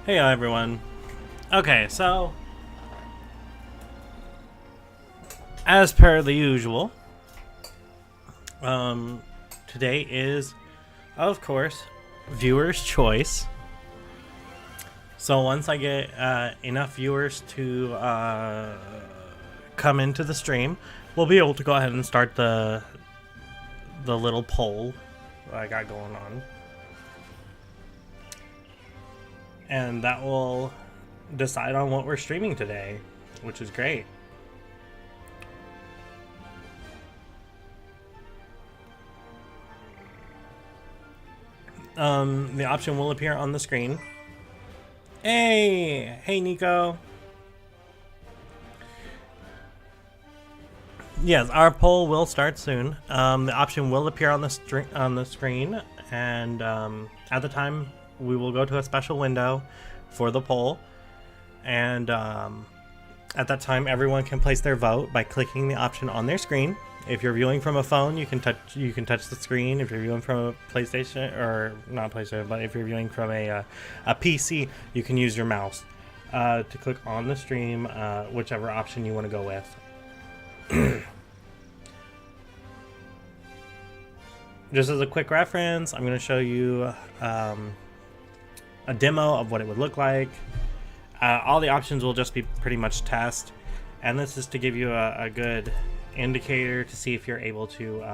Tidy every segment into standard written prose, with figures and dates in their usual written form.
Hey everyone. Okay, so as per the usual, today is, of course, viewers' choice. So once I get enough viewers to come into the stream, we'll be able to go ahead and start the little poll I got going on, and that will decide on what we're streaming today, which is great. The option will appear on the screen. Hey, Nico. Yes, our poll will start soon. The option will appear on the screen, and at the time, we will go to a special window for the poll, and at that time, everyone can place their vote by clicking the option on their screen. If you're viewing from a phone, you can touch the screen. If you're viewing from a PlayStation, or not PlayStation, but if you're viewing from a PC, you can use your mouse to click on the stream, whichever option you want to go with. Just as a quick reference, I'm going to show you a demo of what it would look like. All the options will just be pretty much test, and this is to give you a good indicator to see if you're able to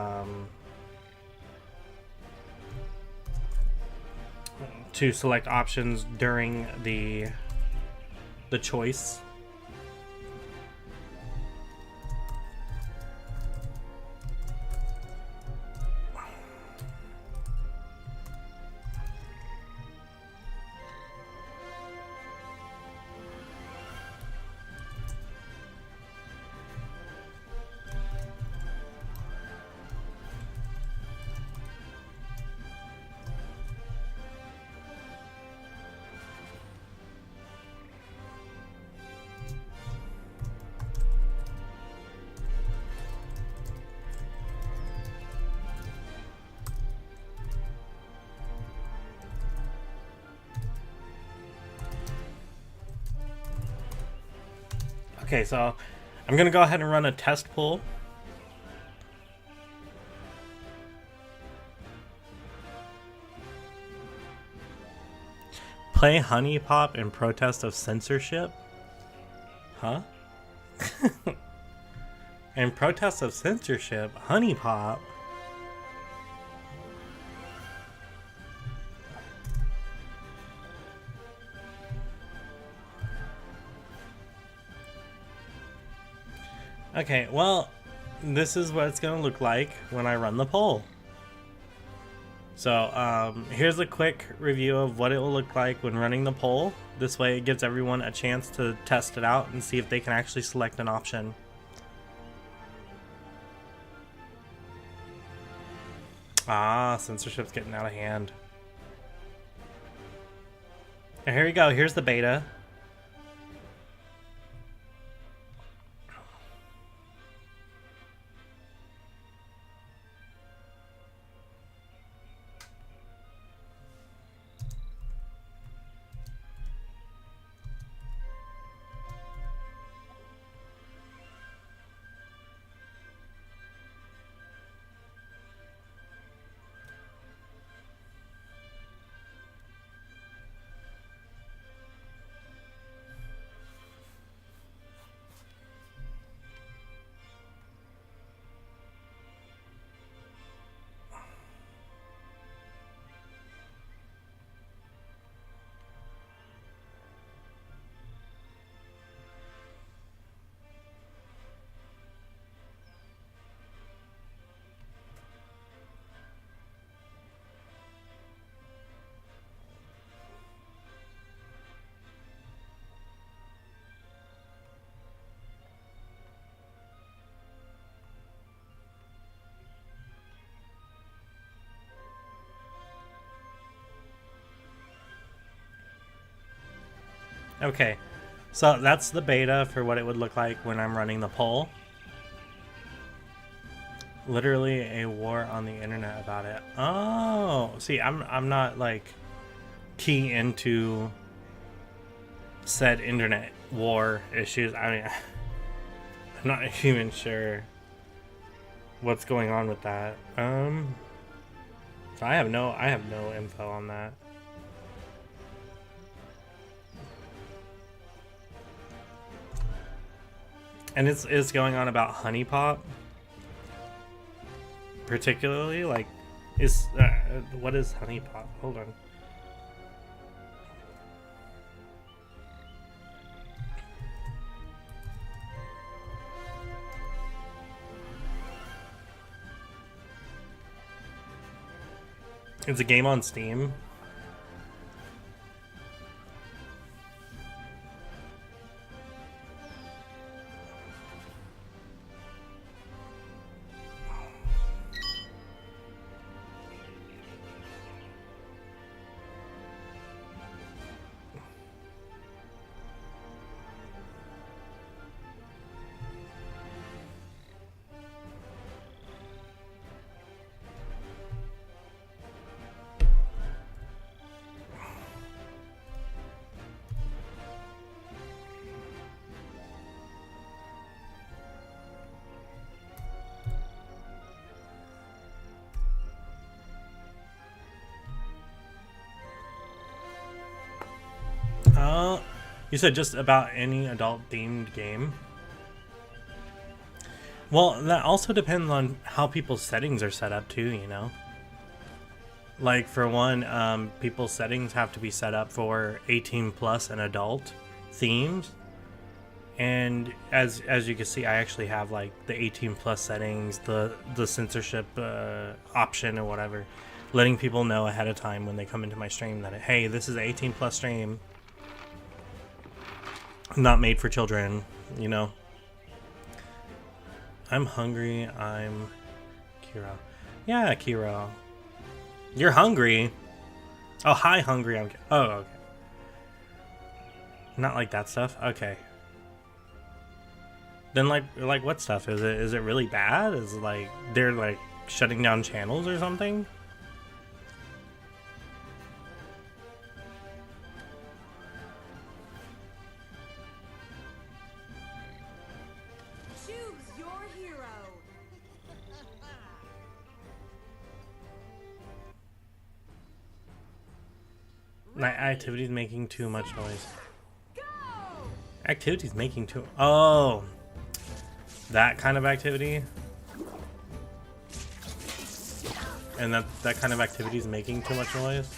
select options during the choice. Okay, so I'm gonna go ahead and run a test poll. Play Honey Pop in protest of censorship? Huh? In protest of censorship, Honey Pop? Okay, well, this is what it's gonna look like when I run the poll. So here's a quick review of what it will look like when running the poll. This way it gives everyone a chance to test it out and see if they can actually select an option. Ah, censorship's getting out of hand. And here we go, here's the beta. Okay, so that's the beta for what it would look like when I'm running the poll. Literally a war on the internet about it. Oh, see, I'm not like key into said internet war issues. I mean, I'm not even sure what's going on with that. So I have no info on that. And it's going on about Honey Pop, particularly. Like, what is Honey Pop? Hold on. It's a game on Steam. You said just about any adult-themed game? Well, that also depends on how people's settings are set up too, you know? Like, for one, people's settings have to be set up for 18 plus and adult themes. And as you can see, I actually have like the 18 plus settings, the censorship option or whatever, letting people know ahead of time when they come into my stream that, hey, this is an 18 plus stream. Not made for children, you know. I'm hungry. I'm Kiro. Yeah, Kiro. You're hungry. Oh, hi, hungry. Oh, okay. Not like that stuff. Okay. Then like what stuff is it? Is it really bad? Is it like they're like shutting down channels or something? Activity's making too much noise. Activity's making too... Oh! That kind of activity? And that kind of activity is making too much noise?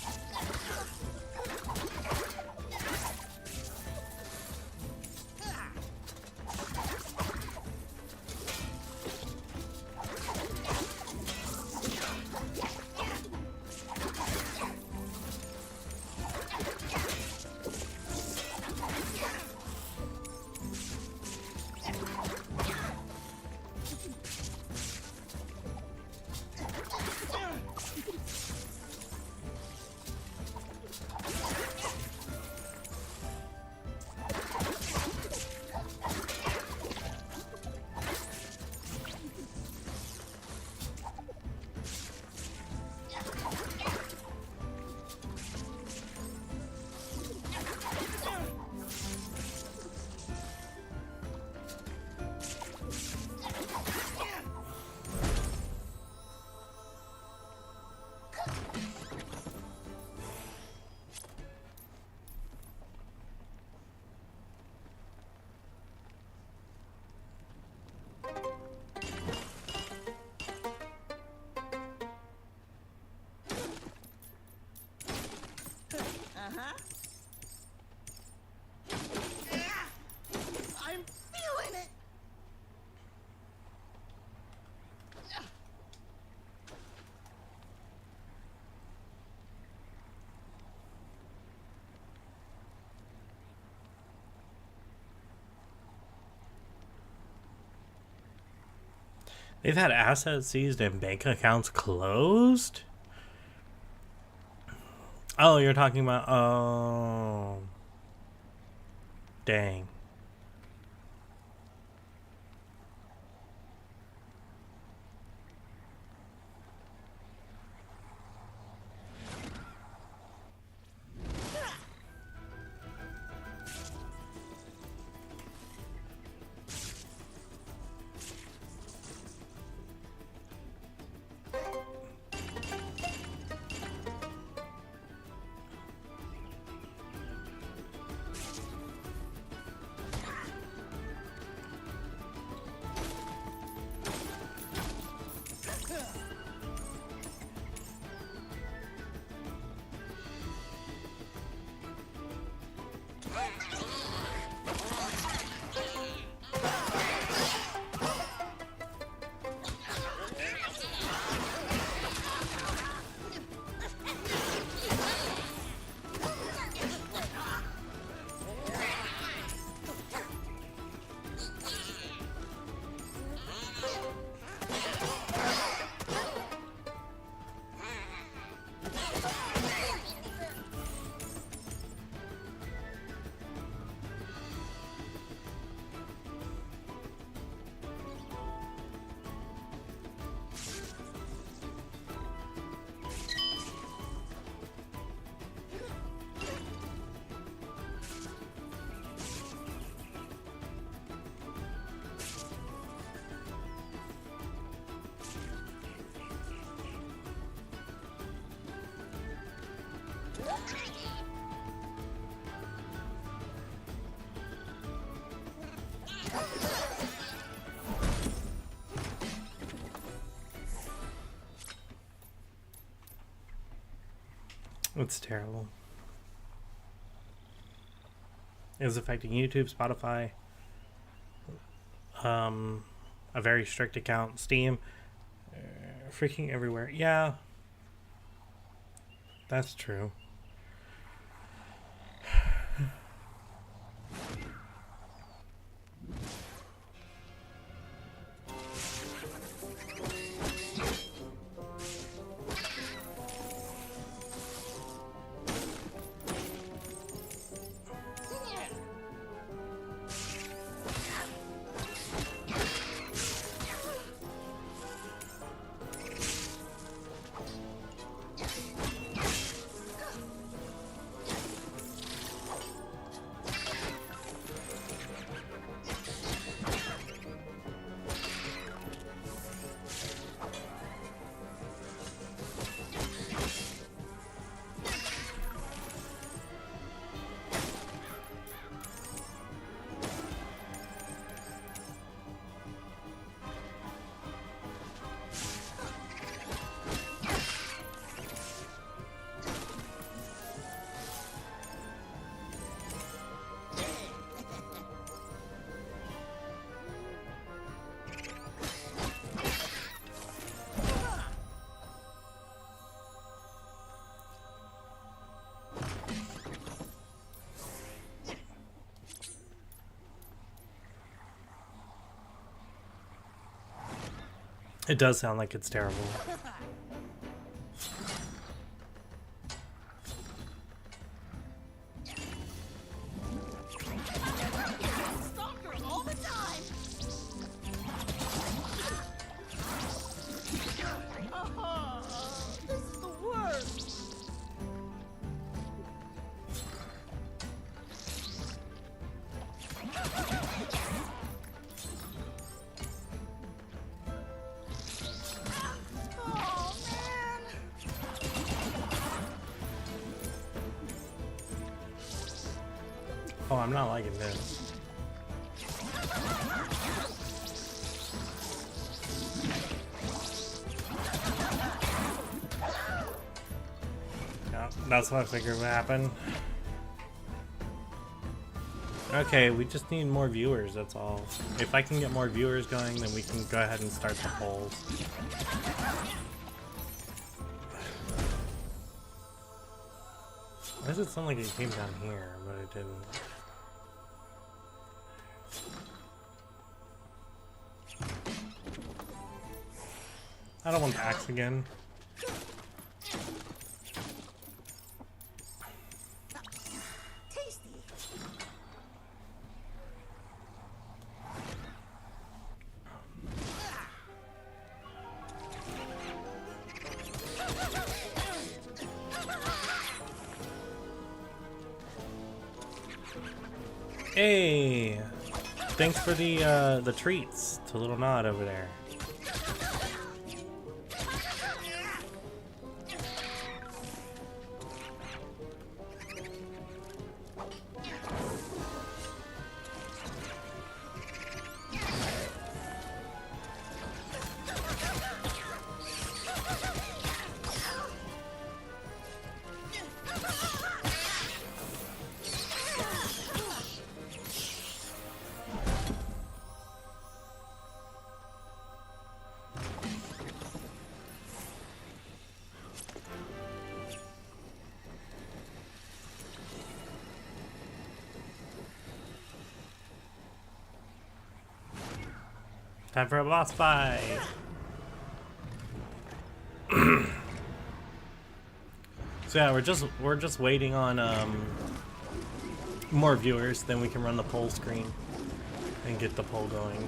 I'm feeling it. They've had assets seized and bank accounts closed? Oh, you're talking about... Oh. Dang. It's terrible. It's affecting YouTube, Spotify, a very strict account, Steam, freaking everywhere. Yeah, that's true. It does sound like it's terrible. Stalker all the time. This is the worst. Oh man. Oh, I'm not liking this. Yeah, that's what I figured would happen. Okay, we just need more viewers, that's all. If I can get more viewers going, then we can go ahead and start the polls. Why does it sound like it came down here, but it didn't? I don't want the axe again. Tasty. Hey! Thanks for the treats to Little Nod over there. Time for a boss fight. So yeah, we're just waiting on more viewers, then we can run the poll screen and get the poll going.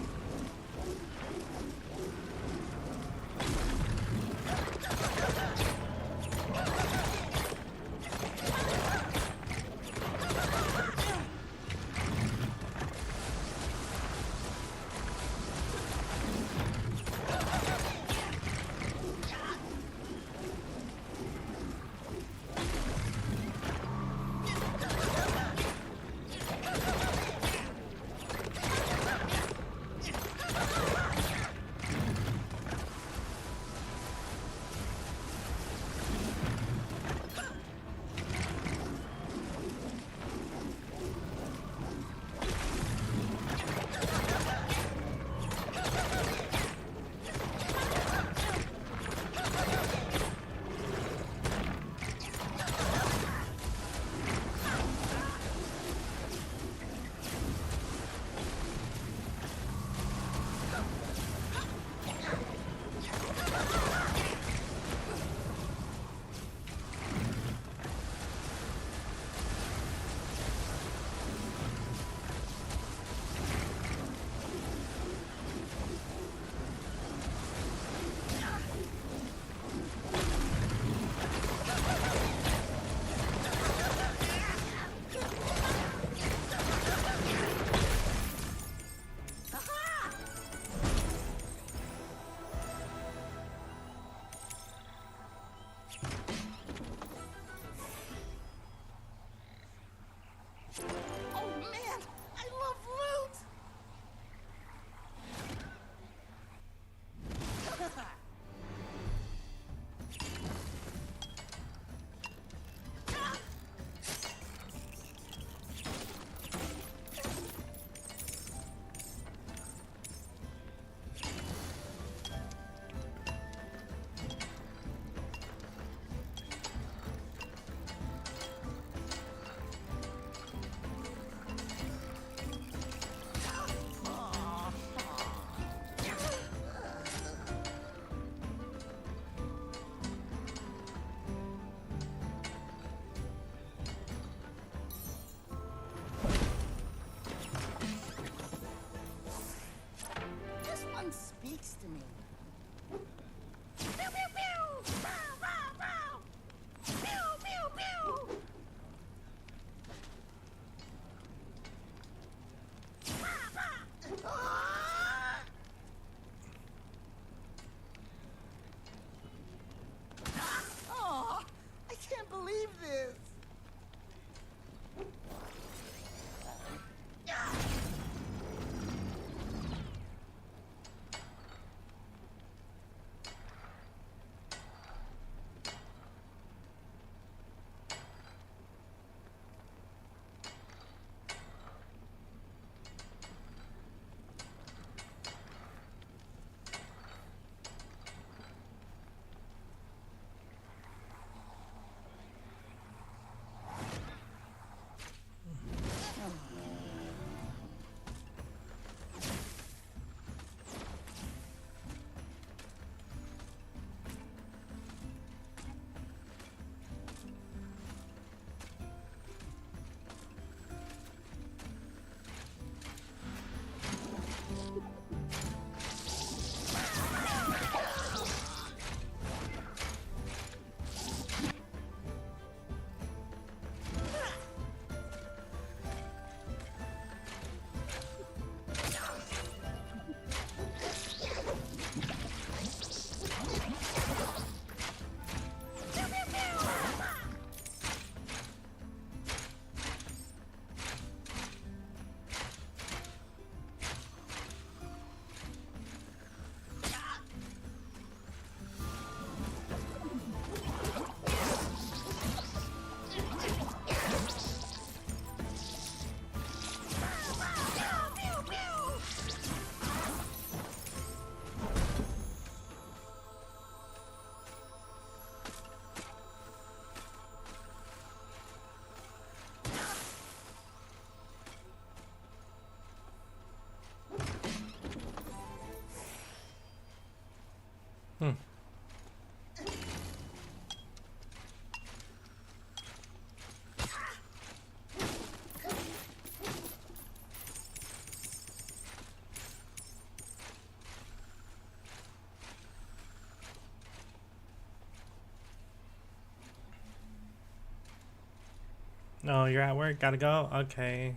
Oh, you're at work. Gotta go. Okay.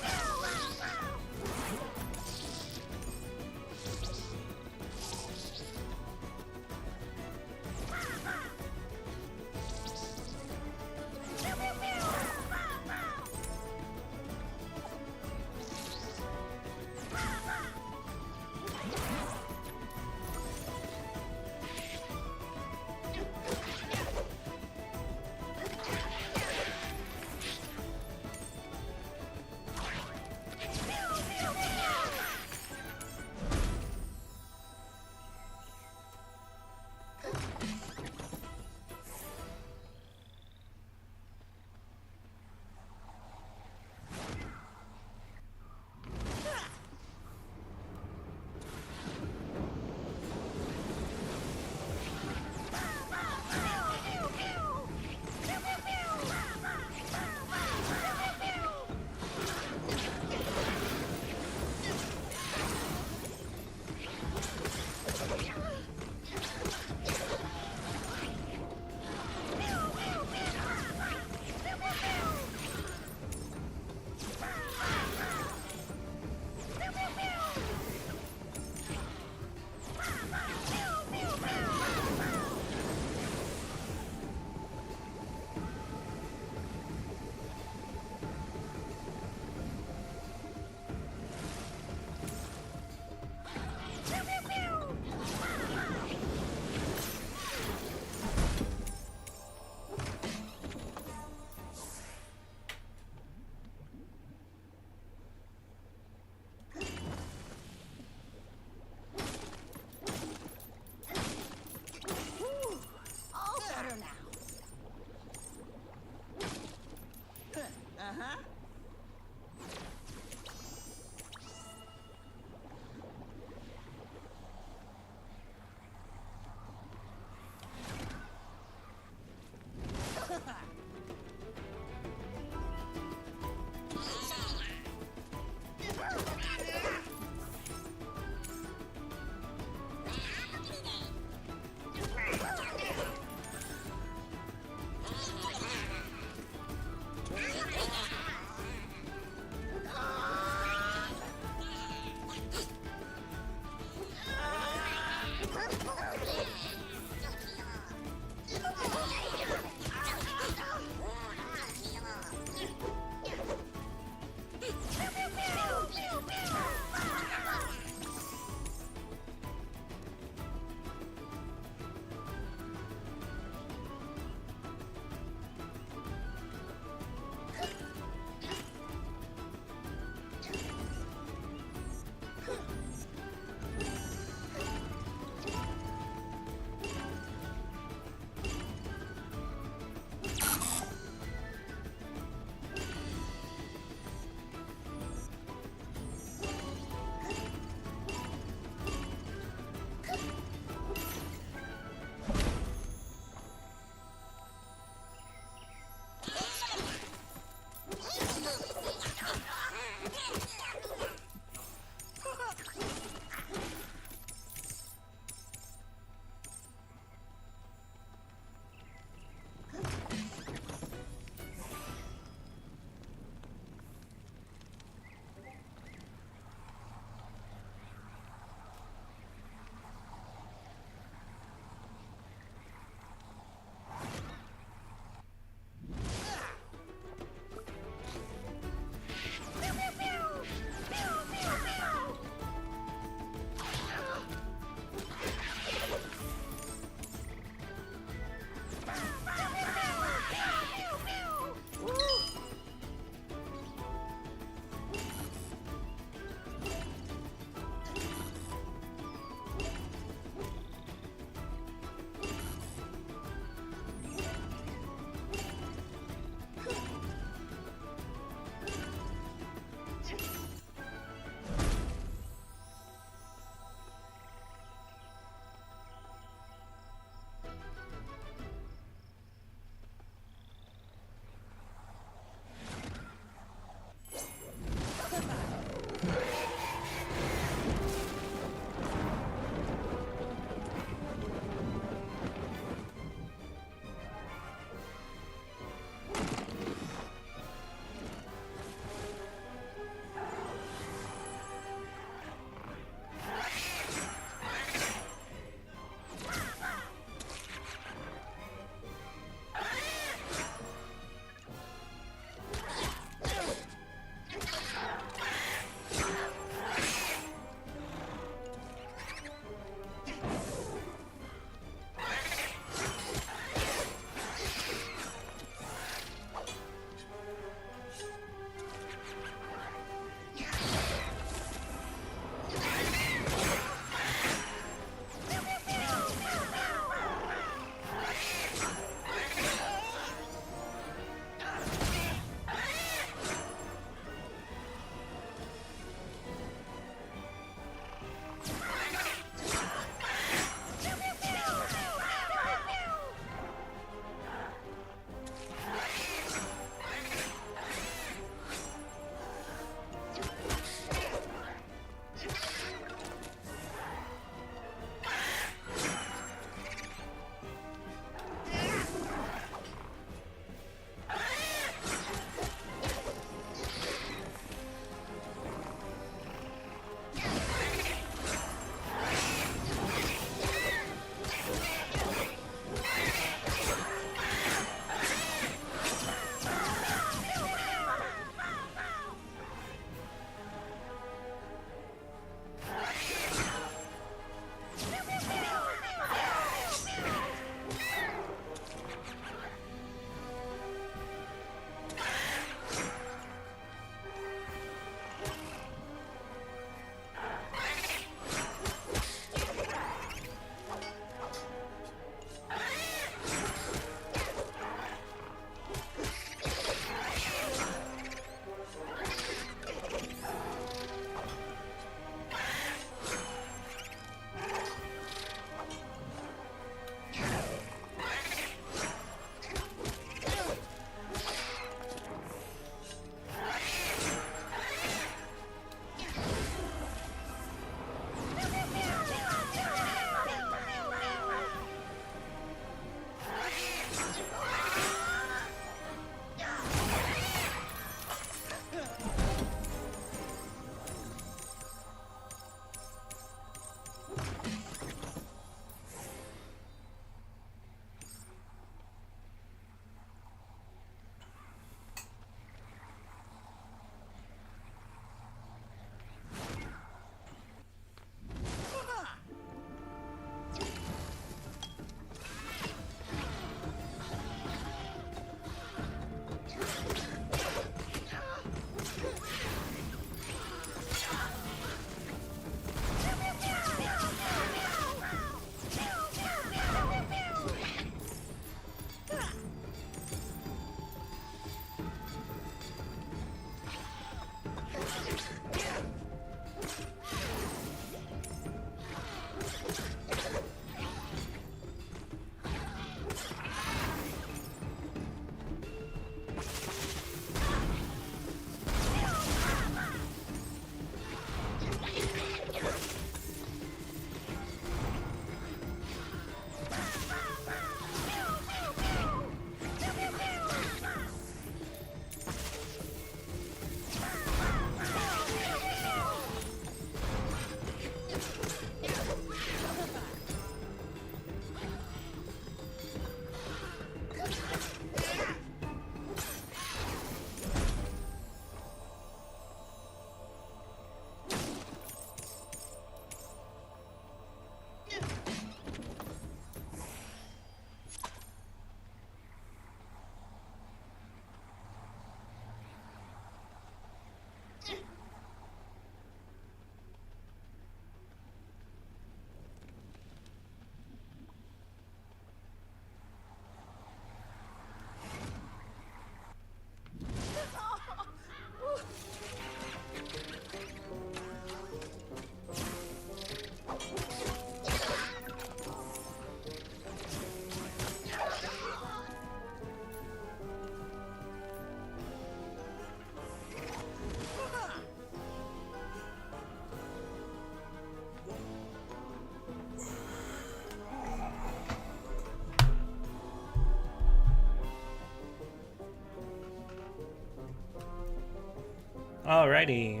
Alrighty.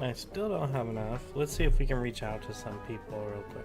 I still don't have enough. Let's see if we can reach out to some people real quick.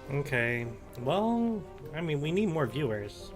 Okay, well, I mean, we need more viewers.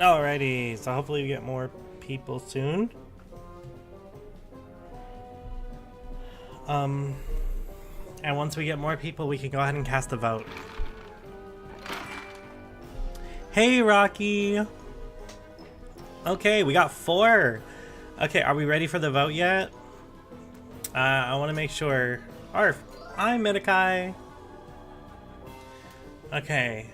Alrighty, so hopefully we get more people soon. And once we get more people, we can go ahead and cast a vote. Hey, Rocky! Okay, we got 4. Okay, are we ready for the vote yet? I want to make sure. Arf! I'm Midakai! Okay.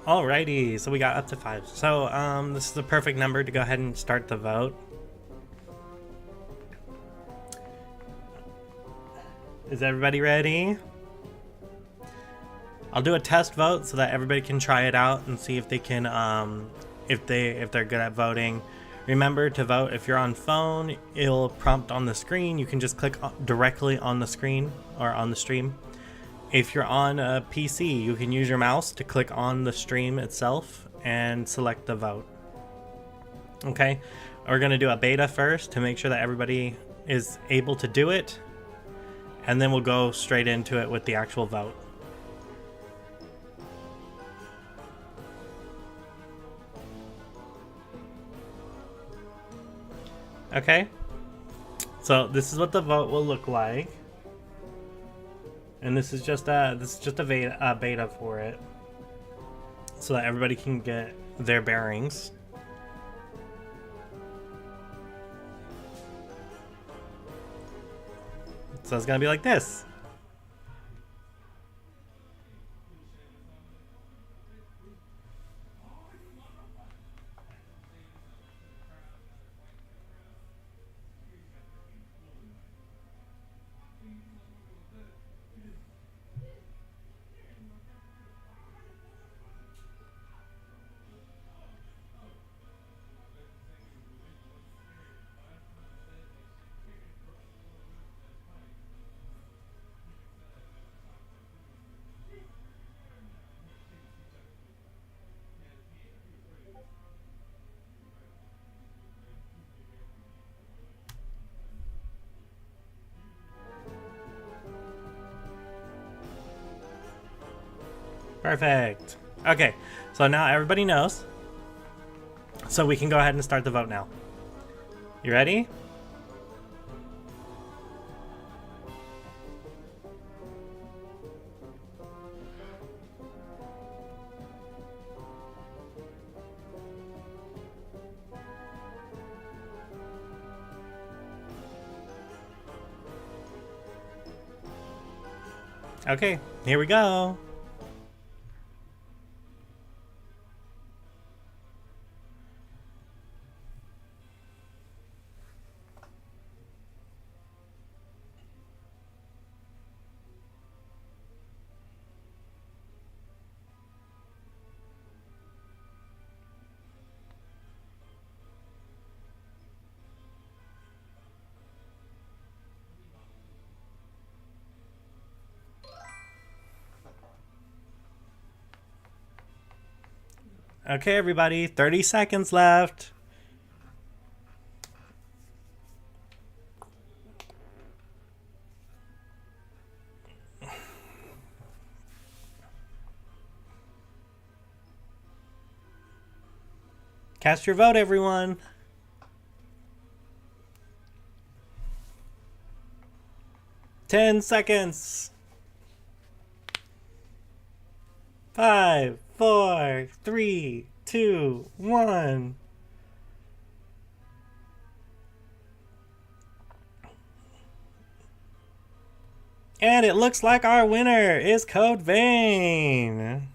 Alrighty, so we got up to 5. So, this is the perfect number to go ahead and start the vote. Is everybody ready? I'll do a test vote so that everybody can try it out and see if they can, if they're good at voting. Remember to vote if you're on phone, it'll prompt on the screen. You can just click directly on the screen or on the stream. If you're on a PC, you can use your mouse to click on the stream itself and select the vote. Okay, we're gonna do a beta first to make sure that everybody is able to do it, and then we'll go straight into it with the actual vote. Okay, so this is what the vote will look like. And this is just a beta for it, so that everybody can get their bearings. So it's gonna be like this. Perfect. Okay, so now everybody knows. So we can go ahead and start the vote now. You ready? Okay, here we go. Okay, everybody, 30 seconds left. Cast your vote, everyone. Ten seconds. 5, 4, 3, 2, 1. And it looks like our winner is Code Vein.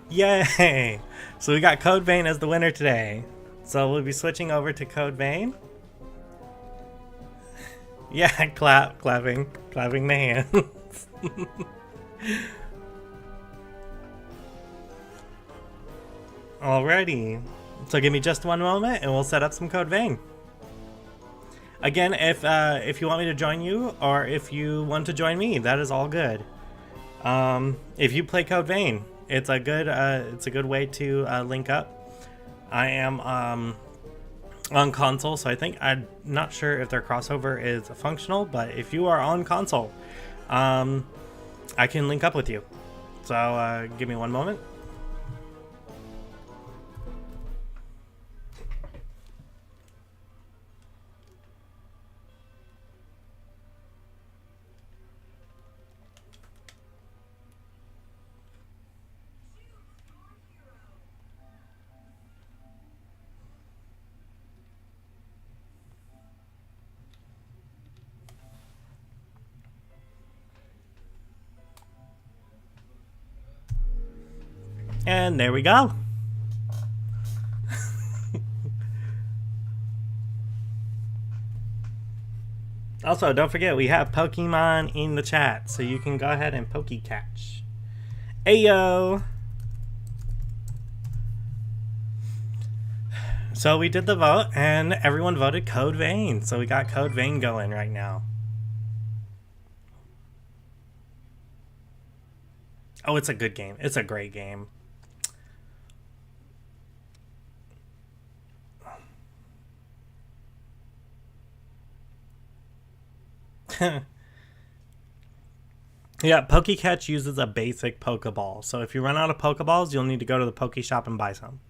Yay! So we got Code Vein as the winner today. So we'll be switching over to Code Vein. Yeah, clapping the hands. Alrighty. So give me just one moment and we'll set up some Code Vein. Again, if you want me to join you, or if you want to join me, that is all good. If you play Code Vein, it's a good way to link up. I am on console, so I'm not sure if their crossover is functional, but if you are on console, I can link up with you. So give me one moment. And there we go. Also, don't forget, we have Pokemon in the chat, so you can go ahead and Pokecatch. Ayo! So we did the vote, and everyone voted Code Vein. So we got Code Vein going right now. Oh, it's a good game. It's a great game. Yeah, Pokecatch uses a basic Pokeball. So if you run out of Pokeballs, you'll need to go to the Poke Shop and buy some.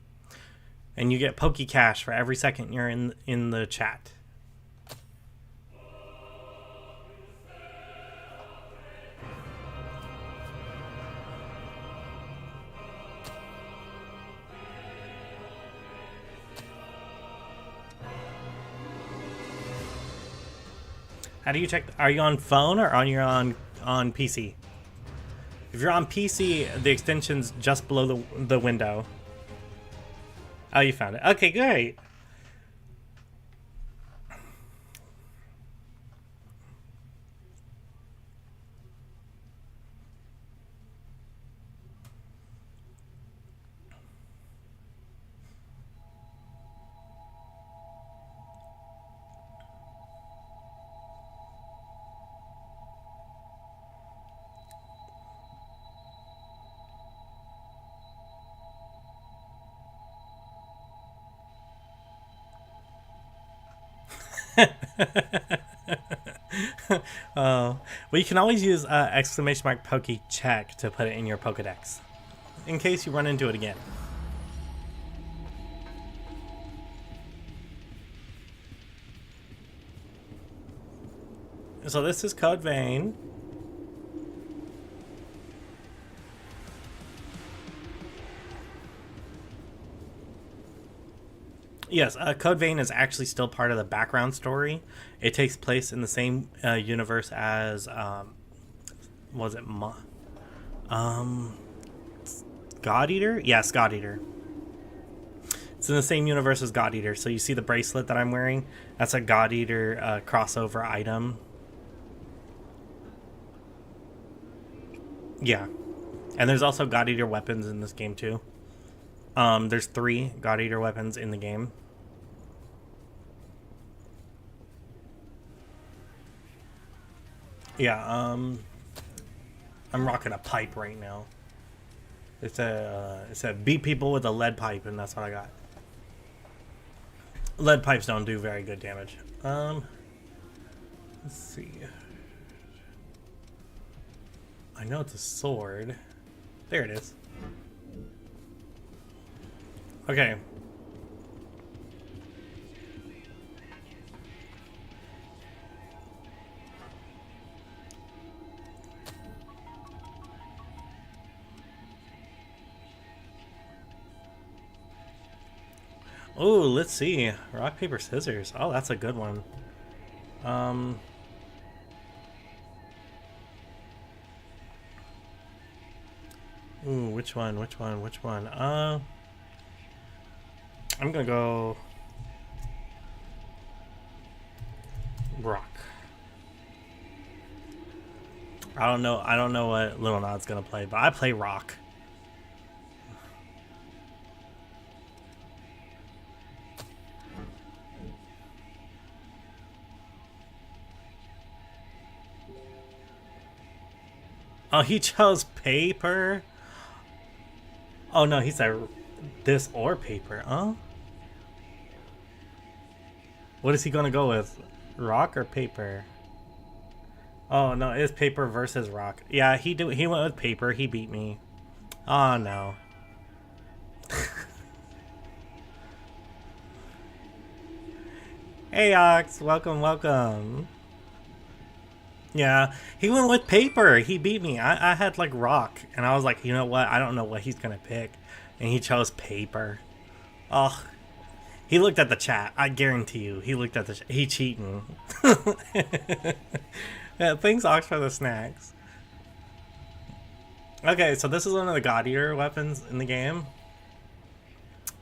And you get Pokecash for every second you're in the chat. How do you check? Are you on phone or on PC? If you're on PC, the extension's just below the window. Oh, you found it. Okay, great. Well, you can always use exclamation mark Poke check to put it in your Pokedex, in case you run into it again. So this is Code Vein. Yes, Code Vein is actually still part of the background story. It takes place in the same universe as, was it God Eater? Yes, God Eater. It's in the same universe as God Eater. So you see the bracelet that I'm wearing? That's a God Eater crossover item. Yeah. And there's also God Eater weapons in this game too. There's 3 God Eater weapons in the game. Yeah, I'm rocking a pipe right now. It said beat people with a lead pipe, and that's what I got. Lead pipes don't do very good damage. Let's see. I know it's a sword. There it is. Okay. Oh, let's see. Rock, paper, scissors. Oh, that's a good one. Ooh, which one? I'm gonna go rock. I don't know what Little Nod's gonna play, but I play rock. Oh, he chose paper? Oh no, he said this or paper. Oh? What is he gonna go with? Rock or paper? Oh no, it's paper versus rock. Yeah, he went with paper. He beat me. Oh no. Hey Ox, welcome, welcome. Yeah, he went with paper. He beat me. I had like rock, and I was like, you know what? I don't know what he's gonna pick, and he chose paper. Oh, he looked at the chat. I guarantee you, he looked at the chat. He cheating. Yeah, thanks Ox for the snacks. Okay, so this is one of the God Eater weapons in the game.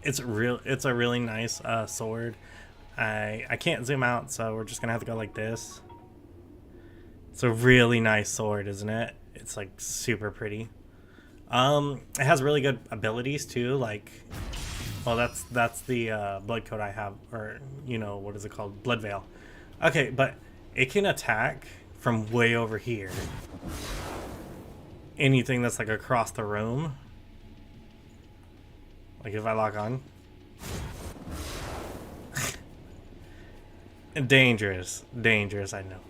It's a really nice sword. I can't zoom out, so we're just gonna have to go like this. It's a really nice sword, isn't it? It's like super pretty. It has really good abilities too, like, well, that's the blood coat I have, or you know, what is it called? Blood Veil. Okay, but it can attack from way over here. Anything that's like across the room. Like if I lock on. Dangerous, I know.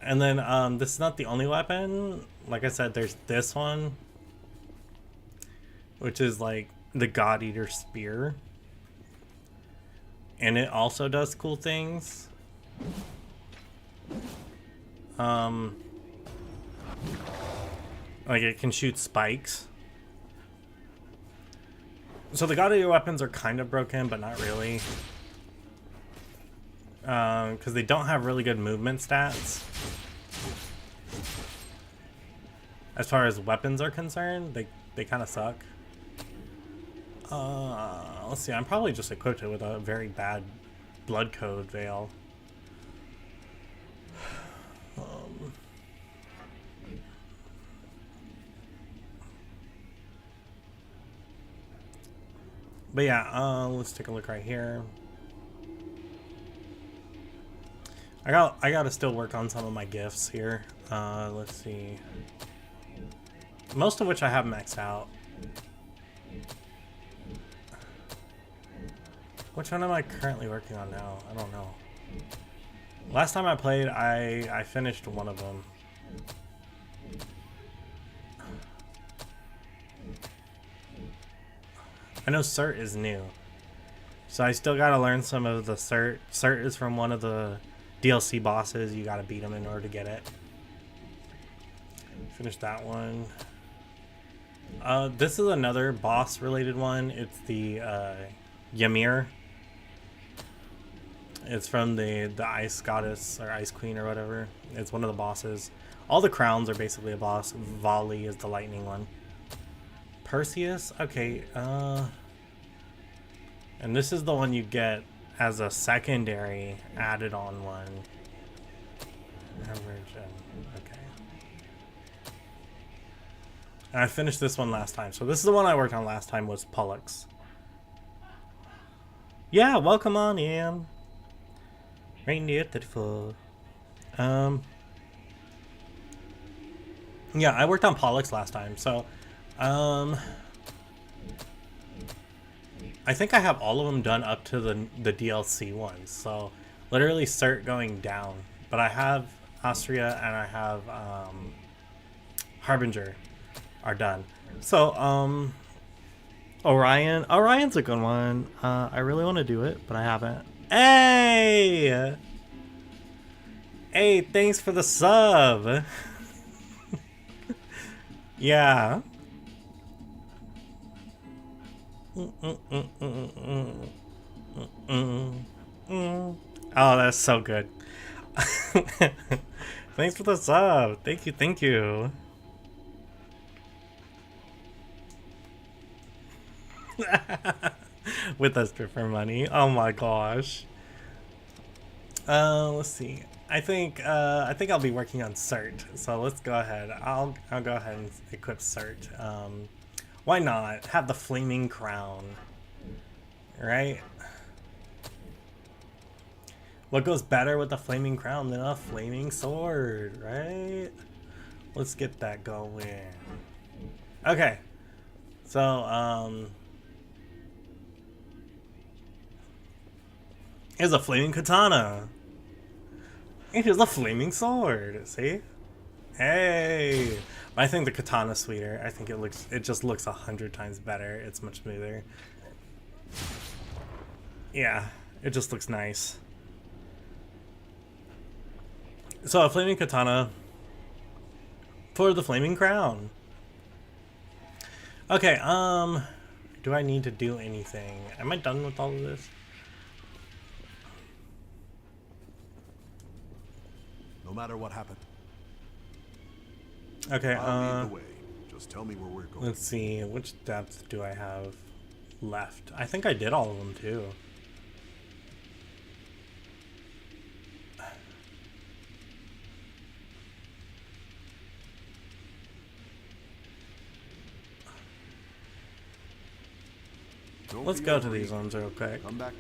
And then this is not the only weapon. Like I said, there's this one, which is like the God Eater spear, and it also does cool things. Like it can shoot spikes. So the God Eater weapons are kind of broken, but not really. Because they don't have really good movement stats. As far as weapons are concerned, they kind of suck. Let's see, I'm probably just equipped it with a very bad blood code veil. But yeah, let's take a look right here. I gotta still work on some of my gifts here. Let's see. Most of which I have maxed out. Which one am I currently working on now? I don't know. Last time I played, I finished one of them. I know Cert is new. So I still gotta learn some of the Cert. Cert is from one of the DLC bosses. You gotta beat them in order to get it. Finish that one. This is another boss related one. It's the Ymir. It's from the Ice Goddess or Ice Queen or whatever. It's one of the bosses. All the crowns are basically a boss. Volley is the lightning one. Perseus? Okay, and this is the one you get as a secondary added on one. Average, okay. And I finished this one last time. So this is the one I worked on last time, was Pollux. Yeah, welcome on in. Reindeer 34. Yeah, I worked on Pollux last time, so I think I have all of them done up to the DLC ones. So literally Cert going down. But I have Astria and I have Harbinger are done. So Orion's a good one. I really want to do it, but I haven't. Hey! Hey, thanks for the sub. Yeah. Oh, that's so good. Thanks for the sub. Thank you, thank you. With us for money. Oh my gosh. Let's see. I think I'll be working on Cert. So let's go ahead. I'll go ahead and equip Cert. Why not? Have the flaming crown. Right? What goes better with the flaming crown than a flaming sword, right? Let's get that going. Okay. So, here's a flaming katana. And here's a flaming sword. See? Hey! I think the katana's sweeter. I think it just looks 100 times better. It's much smoother. Yeah, it just looks nice. So a flaming katana for the flaming crown. Okay, do I need to do anything? Am I done with all of this? No matter what happened, Okay, I'll lead the way. Just tell me where we're going. let's see, which depth do I have left? I think I did all of them too. Don't Let's be go to overly- these ones real quick. Come back.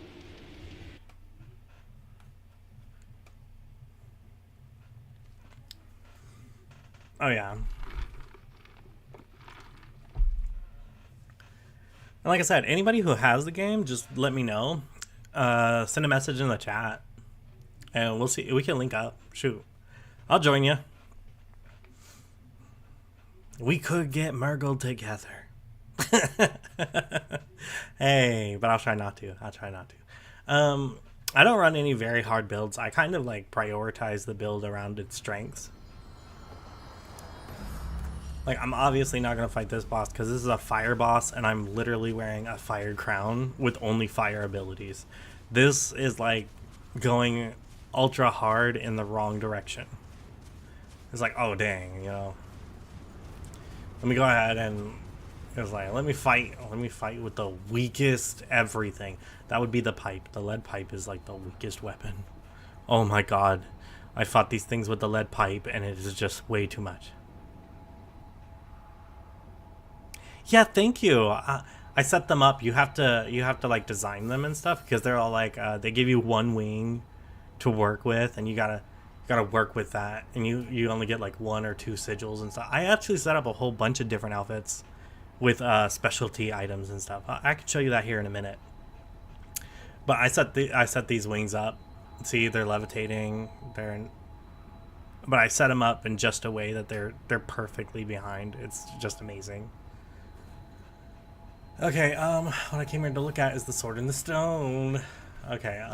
Oh yeah. And like I said, anybody who has the game, just let me know. Send a message in the chat, and we'll see. We can link up. Shoot, I'll join you. We could get Murgle together. Hey, but I'll try not to. I don't run any very hard builds. I kind of like prioritize the build around its strengths. Like, I'm obviously not going to fight this boss because this is a fire boss and I'm literally wearing a fire crown with only fire abilities. This is like going ultra hard in the wrong direction. It's like, oh dang, you know. Let me go ahead and it's like, let me fight with the weakest everything. That would be the pipe. The lead pipe is like the weakest weapon. Oh my god. I fought these things with the lead pipe and it is just way too much. Yeah, thank you. I set them up. You have to like design them and stuff because they're all like they give you one wing to work with, and you gotta work with that, and you only get like 1 or 2 sigils and stuff. I actually set up a whole bunch of different outfits with specialty items and stuff. I can show you that here in a minute. But I set these wings up. See, they're levitating. But I set them up in just a way that they're perfectly behind. It's just amazing. Okay, what I came here to look at is the Sword in the Stone. Okay,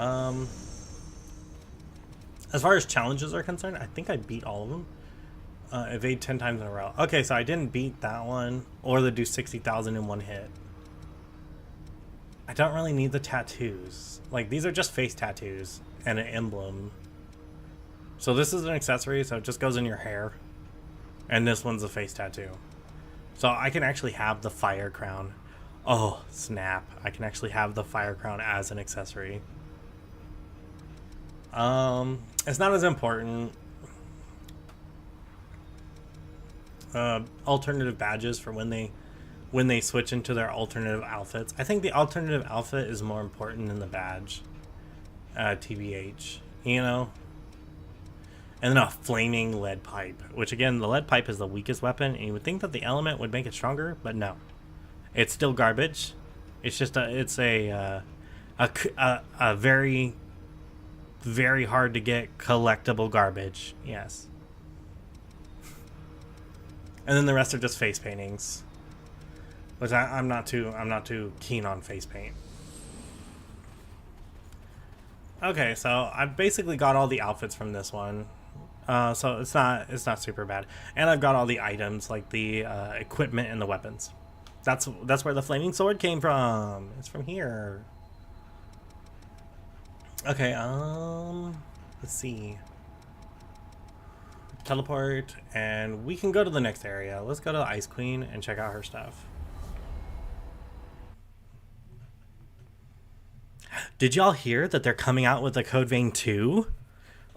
as far as challenges are concerned, I think I beat all of them. Evade 10 times in a row. Okay, so I didn't beat that one, or the do 60,000 in one hit. I don't really need the tattoos. Like, these are just face tattoos and an emblem. So this is an accessory, so it just goes in your hair. And this one's a face tattoo. So I can actually have the fire crown. Oh, snap. I can actually have the fire crown as an accessory. It's not as important. Alternative badges for when they switch into their alternative outfits. I think the alternative outfit is more important than the badge. TBH, you know? And then a flaming lead pipe, which again, the lead pipe is the weakest weapon, and you would think that the element would make it stronger, but no. It's still garbage. It's just a very, very hard to get collectible garbage. Yes. And then the rest are just face paintings, which I'm not too keen on face paint. Okay, so I've basically got all the outfits from this one. So it's not super bad. And I've got all the items, like the equipment and the weapons. That's where the flaming sword came from. It's from here. Okay, let's see. Teleport, and we can go to the next area. Let's go to the Ice Queen and check out her stuff. Did y'all hear that they're coming out with a Code Vein 2?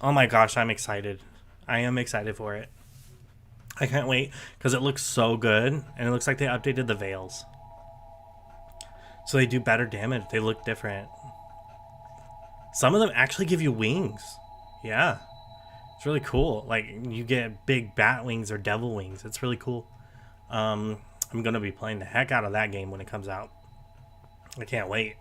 Oh my gosh, I'm excited. I am excited for it. I can't wait because it looks so good, and it looks like they updated the veils. So they do better damage. They look different. Some of them actually give you wings. Yeah. It's really cool. Like, you get big bat wings or devil wings. It's really cool. I'm gonna be playing the heck out of that game when it comes out. I can't wait.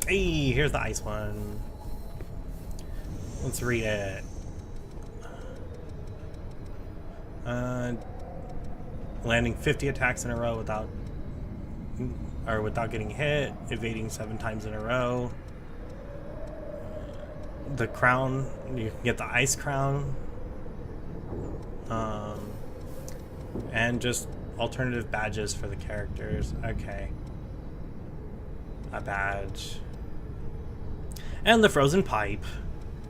Hey, here's the ice one. Let's read it. Landing 50 attacks in a row without getting hit, evading 7 times in a row. The crown, you can get the ice crown. And just alternative badges for the characters. Okay. A badge. And the frozen pipe,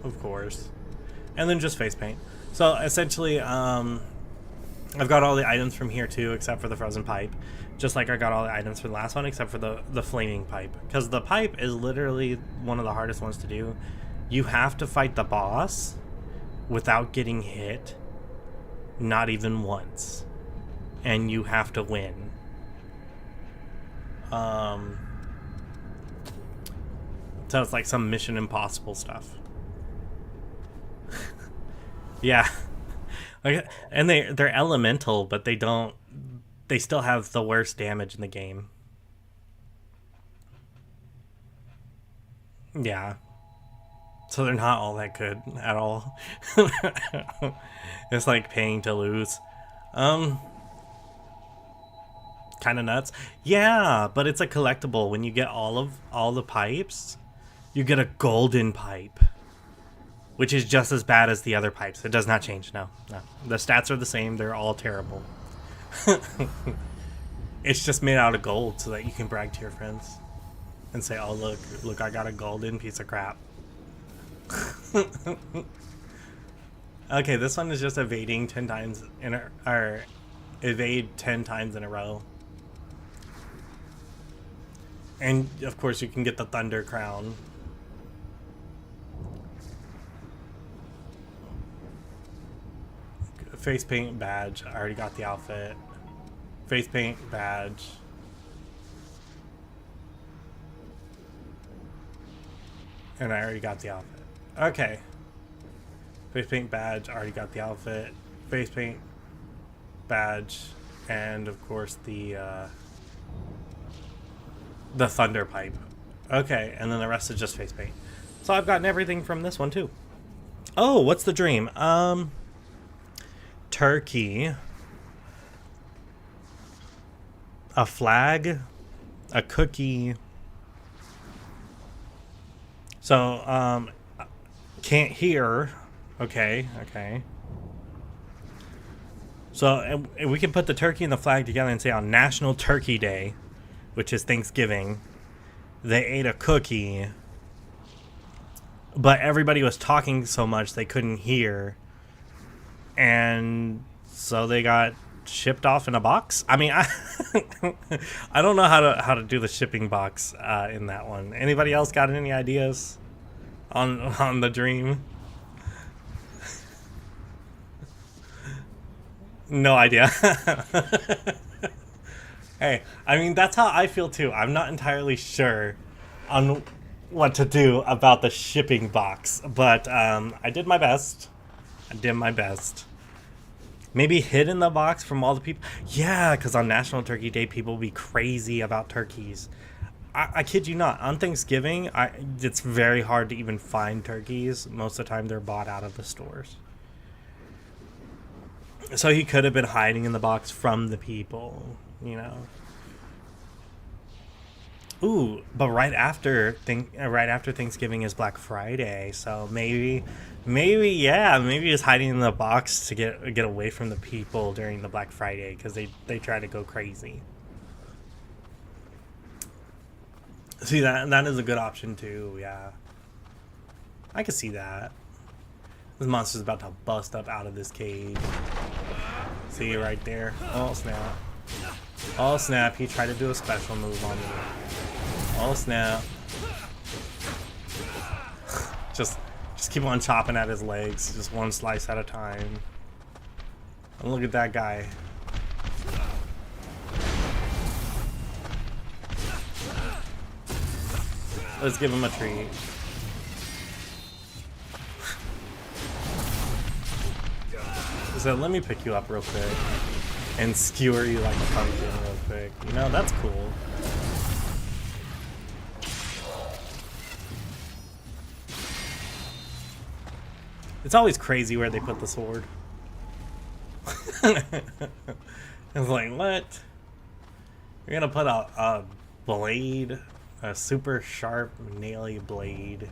of course. And then just face paint. So essentially, I've got all the items from here too, except for the frozen pipe. Just like I got all the items from the last one, except for the flaming pipe. Because the pipe is literally one of the hardest ones to do. You have to fight the boss without getting hit, not even once. And you have to win. So it's like some Mission Impossible stuff. Yeah. Like, and they're elemental, but they still have the worst damage in the game. Yeah. So they're not all that good at all. It's like paying to lose. Kind of nuts. Yeah, but it's a collectible. When you get all the pipes, you get a golden pipe, which is just as bad as the other pipes. It does not change. No. The stats are the same. They're all terrible. It's just made out of gold so that you can brag to your friends and say, "Oh, look, I got a golden piece of crap." Okay, this one is just evading 10 times evade 10 times in a row. And of course you can get the Thunder Crown. Face paint badge. I already got the outfit. Face paint badge. And I already got the outfit. Okay. Face paint badge. I already got the outfit. Face paint badge. And of course the thunder pipe. Okay, and then the rest is just face paint. So I've gotten everything from this one too. Oh, what's the dream? Turkey. A flag. A cookie. So, can't hear. Okay. So, and we can put the turkey and the flag together and say on National Turkey Day, which is Thanksgiving, they ate a cookie, but everybody was talking so much they couldn't hear, and so they got shipped off in a box. I mean, I don't know how to do the shipping box in that one. Anybody else got any ideas on the dream? No idea. Hey, I mean, that's how I feel too. I'm not entirely sure on what to do about the shipping box, but I did my best. Maybe hid in the box from all the people. Yeah, because on National Turkey Day, people will be crazy about turkeys. I kid you not. On Thanksgiving, it's very hard to even find turkeys. Most of the time, they're bought out of the stores. So he could have been hiding in the box from the people, you know. Ooh, but right after Thanksgiving is Black Friday, so maybe he's hiding in the box to get away from the people during the Black Friday because they try to go crazy. See, that is a good option too. Yeah, I could see that. This monster's about to bust up out of this cage. See right there. Oh snap! Oh snap! He tried to do a special move on me. Oh snap! Just keep on chopping at his legs, just one slice at a time. And look at that guy. Let's give him a treat. So let me pick you up real quick and skewer you like a pumpkin real quick. You know, that's cool. It's always crazy where they put the sword. It's like, what? You're gonna put a blade, a super sharp, naily blade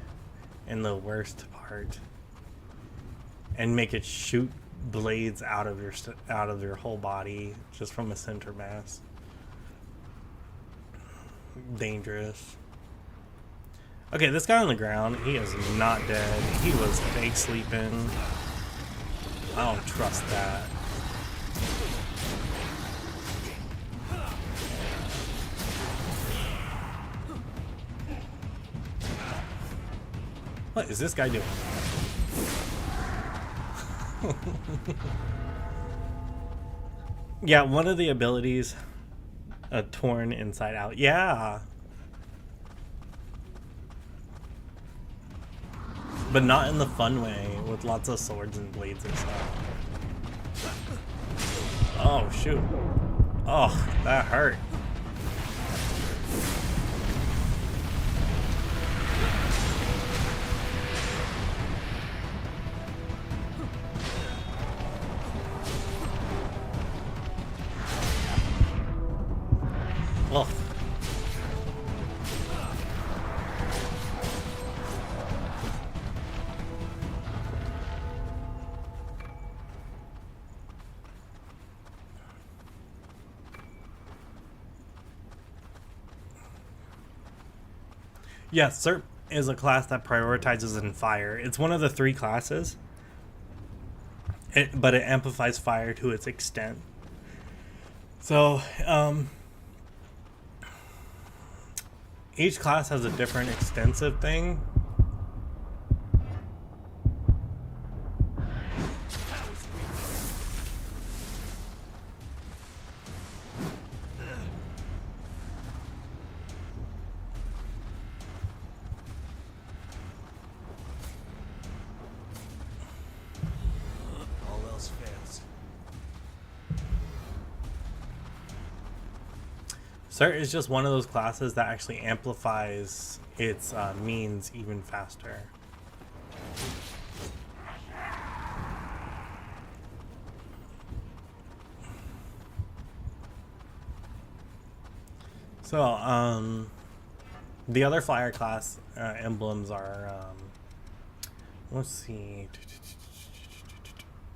in the worst part, and make it shoot blades out of your whole body just from a center mass. Dangerous. Okay, this guy on the ground, he is not dead. He was fake sleeping. I don't trust that. What is this guy doing? Yeah, one of the abilities, torn inside out. Yeah. But not in the fun way, with lots of swords and blades and stuff. Oh, shoot. Oh, that hurt. Oh. Yeah, Serp is a class that prioritizes in fire. It's one of the 3 classes, but it amplifies fire to its extent. So, each class has a different extensive thing. All else fails. Cert is just one of those classes that actually amplifies its means even faster. So, the other flyer class emblems are, let's see.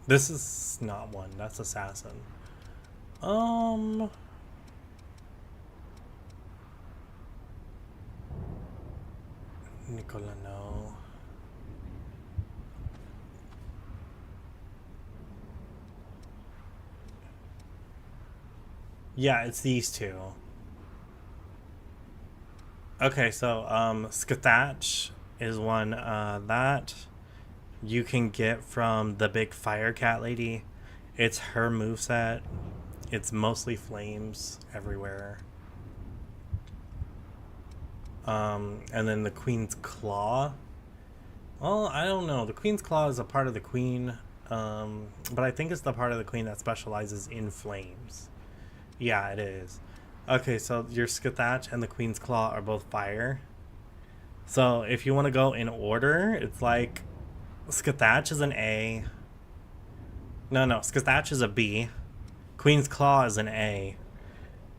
This is not one, that's assassin. Nicola, no. Yeah, it's these two. Okay, so Skathach is one that you can get from the big fire cat lady. It's her moveset. It's mostly flames everywhere. And then the Queen's Claw. Well, I don't know. The Queen's Claw is a part of the Queen, but I think it's the part of the Queen that specializes in flames. Yeah, it is. Okay, so your Skathach and the Queen's Claw are both fire. So if you want to go in order, it's like Skathach is an A. No, Skathach is a B. Queen's Claw is an A.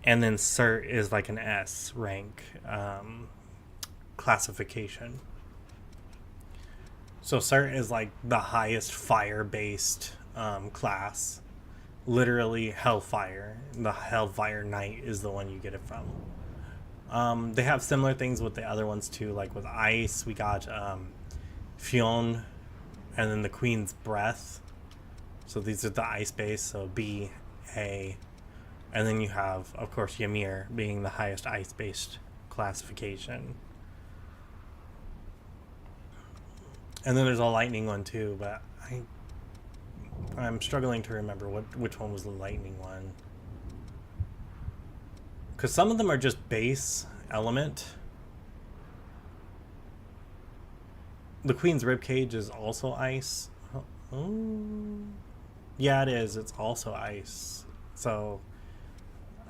And then Cert is like an S rank classification. So Cert is like the highest fire-based class. Literally Hellfire. The Hellfire Knight is the one you get it from. They have similar things with the other ones too. Like with Ice, we got Fionn, and then the Queen's Breath. So these are the ice base, so B, A. And then you have, of course, Ymir being the highest ice-based classification. And then there's a lightning one too, but I'm struggling to remember which one was the lightning one. Because some of them are just base element. The Queen's ribcage is also ice. Oh, yeah, it is. It's also ice. So,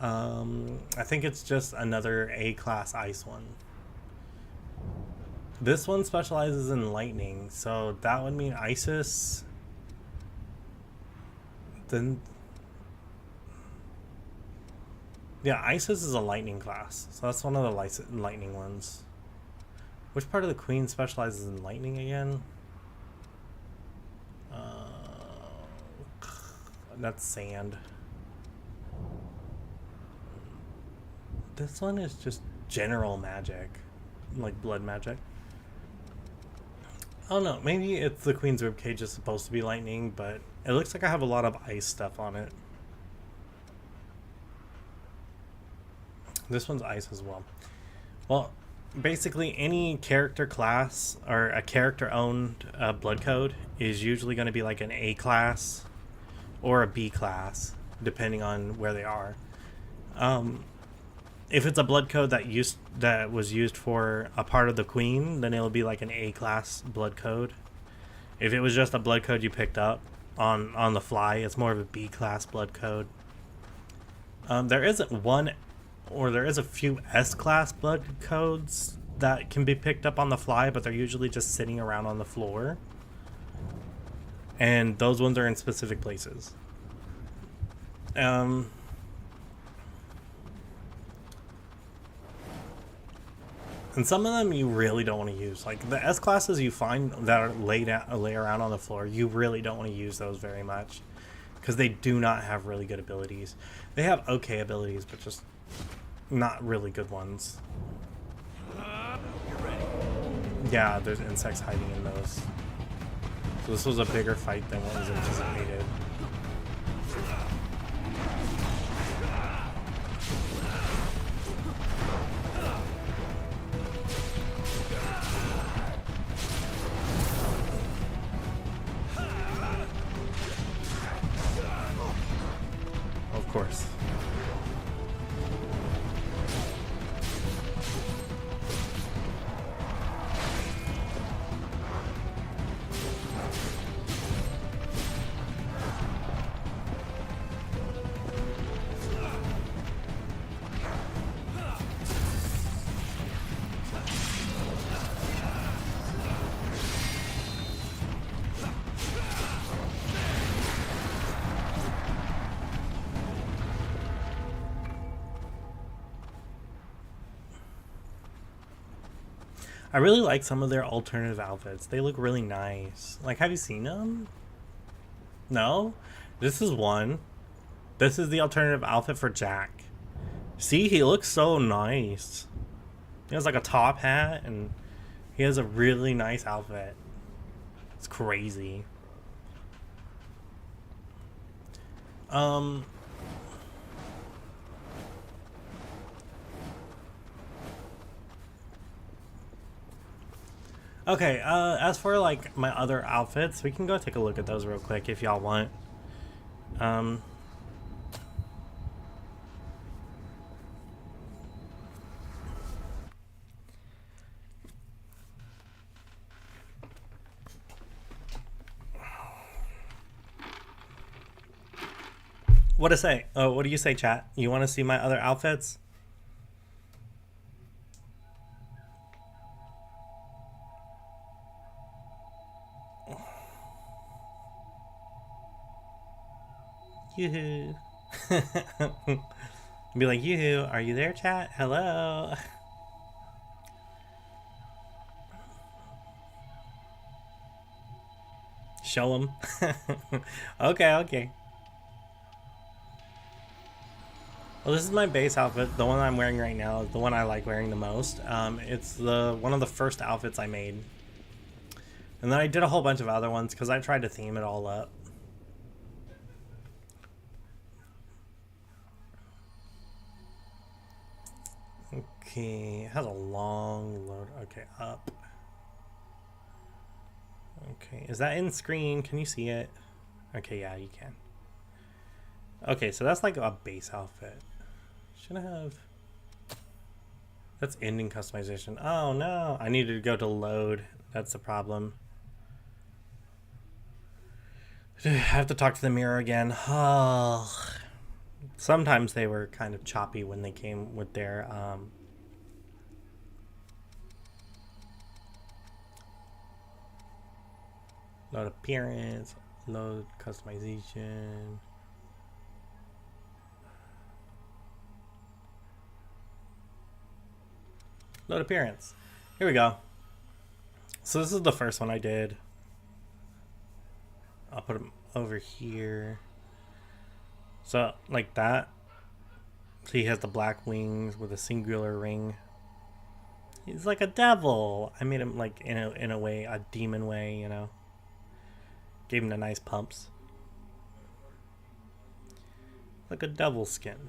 I think it's just another A-class ice one. This one specializes in lightning, so that would mean Isis. Then, yeah, Isis is a lightning class, so that's one of the lightning ones. Which part of the Queen specializes in lightning again? That's sand. This one is just general magic, like blood magic. I don't know, maybe it's the Queen's ribcage is supposed to be lightning, but it looks like I have a lot of ice stuff on it. This one's ice as well. Well, basically any character class or a character owned blood code is usually going to be like an A class or a B class, depending on where they are. If it's a blood code that was used for a part of the Queen, then it'll be like an A class blood code. If it was just a blood code you picked up on the fly, it's more of a B class blood code. There isn't one, or there is a few S class blood codes that can be picked up on the fly, but they're usually just sitting around on the floor. And those ones are in specific places. And some of them you really don't want to use. Like the S classes you find that are lay around on the floor, you really don't want to use those very much, because they do not have really good abilities. They have okay abilities, but just not really good ones. Yeah, there's insects hiding in those. So this was a bigger fight than what was anticipated. Of course. I really like some of their alternative outfits. They look really nice. Like, have you seen them? No? This is one. This is the alternative outfit for Jack. See, he looks so nice. He has like a top hat and he has a really nice outfit. It's crazy. Okay, as for like my other outfits, we can go take a look at those real quick if y'all want. What to say? Oh, what do you say, chat? You want to see my other outfits? Yoo-hoo. Be like, yoo-hoo, are you there, chat? Hello. Show them. Okay. Well, this is my base outfit. The one I'm wearing right now is the one I like wearing the most. It's one of the first outfits I made. And then I did a whole bunch of other ones because I tried to theme it all up. Okay, it has a long load. Okay, up. Okay, is that in screen? Can you see it? Okay, yeah, you can. Okay, so that's like a base outfit. Should I have... That's ending customization. Oh no, I needed to go to load. That's the problem. I have to talk to the mirror again. Oh, sometimes they were kind of choppy when they came with their load appearance, load customization. Load appearance. Here we go. So this is the first one I did. I'll put him over here. So like that. So he has the black wings with a singular ring. He's like a devil. I made him like in a way, a demon way, you know. Gave him the nice pumps. Like a devil skin.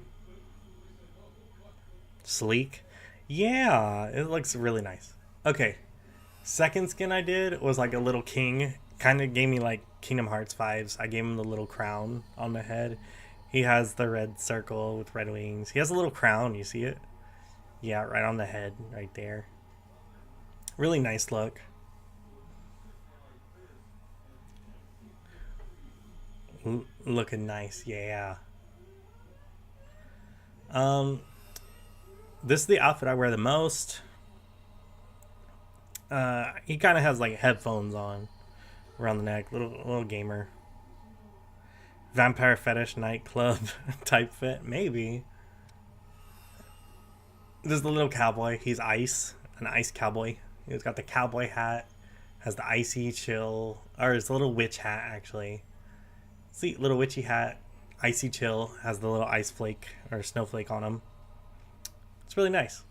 Sleek. Yeah, it looks really nice. Okay. Second skin I did was like a little king. Kind of gave me like Kingdom Hearts vibes. I gave him the little crown on the head. He has the red circle with red wings. He has a little crown, you see it? Yeah, right on the head, right there. Really nice look. Looking nice, yeah. This is the outfit I wear the most. He kind of has like headphones on around the neck, little gamer. Vampire fetish nightclub type fit, maybe. This is the little cowboy. He's ice, an ice cowboy. He's got the cowboy hat, has the icy chill, or it's a little witch hat actually. See, little witchy hat, icy chill, has the little ice flake or snowflake on him. It's really nice.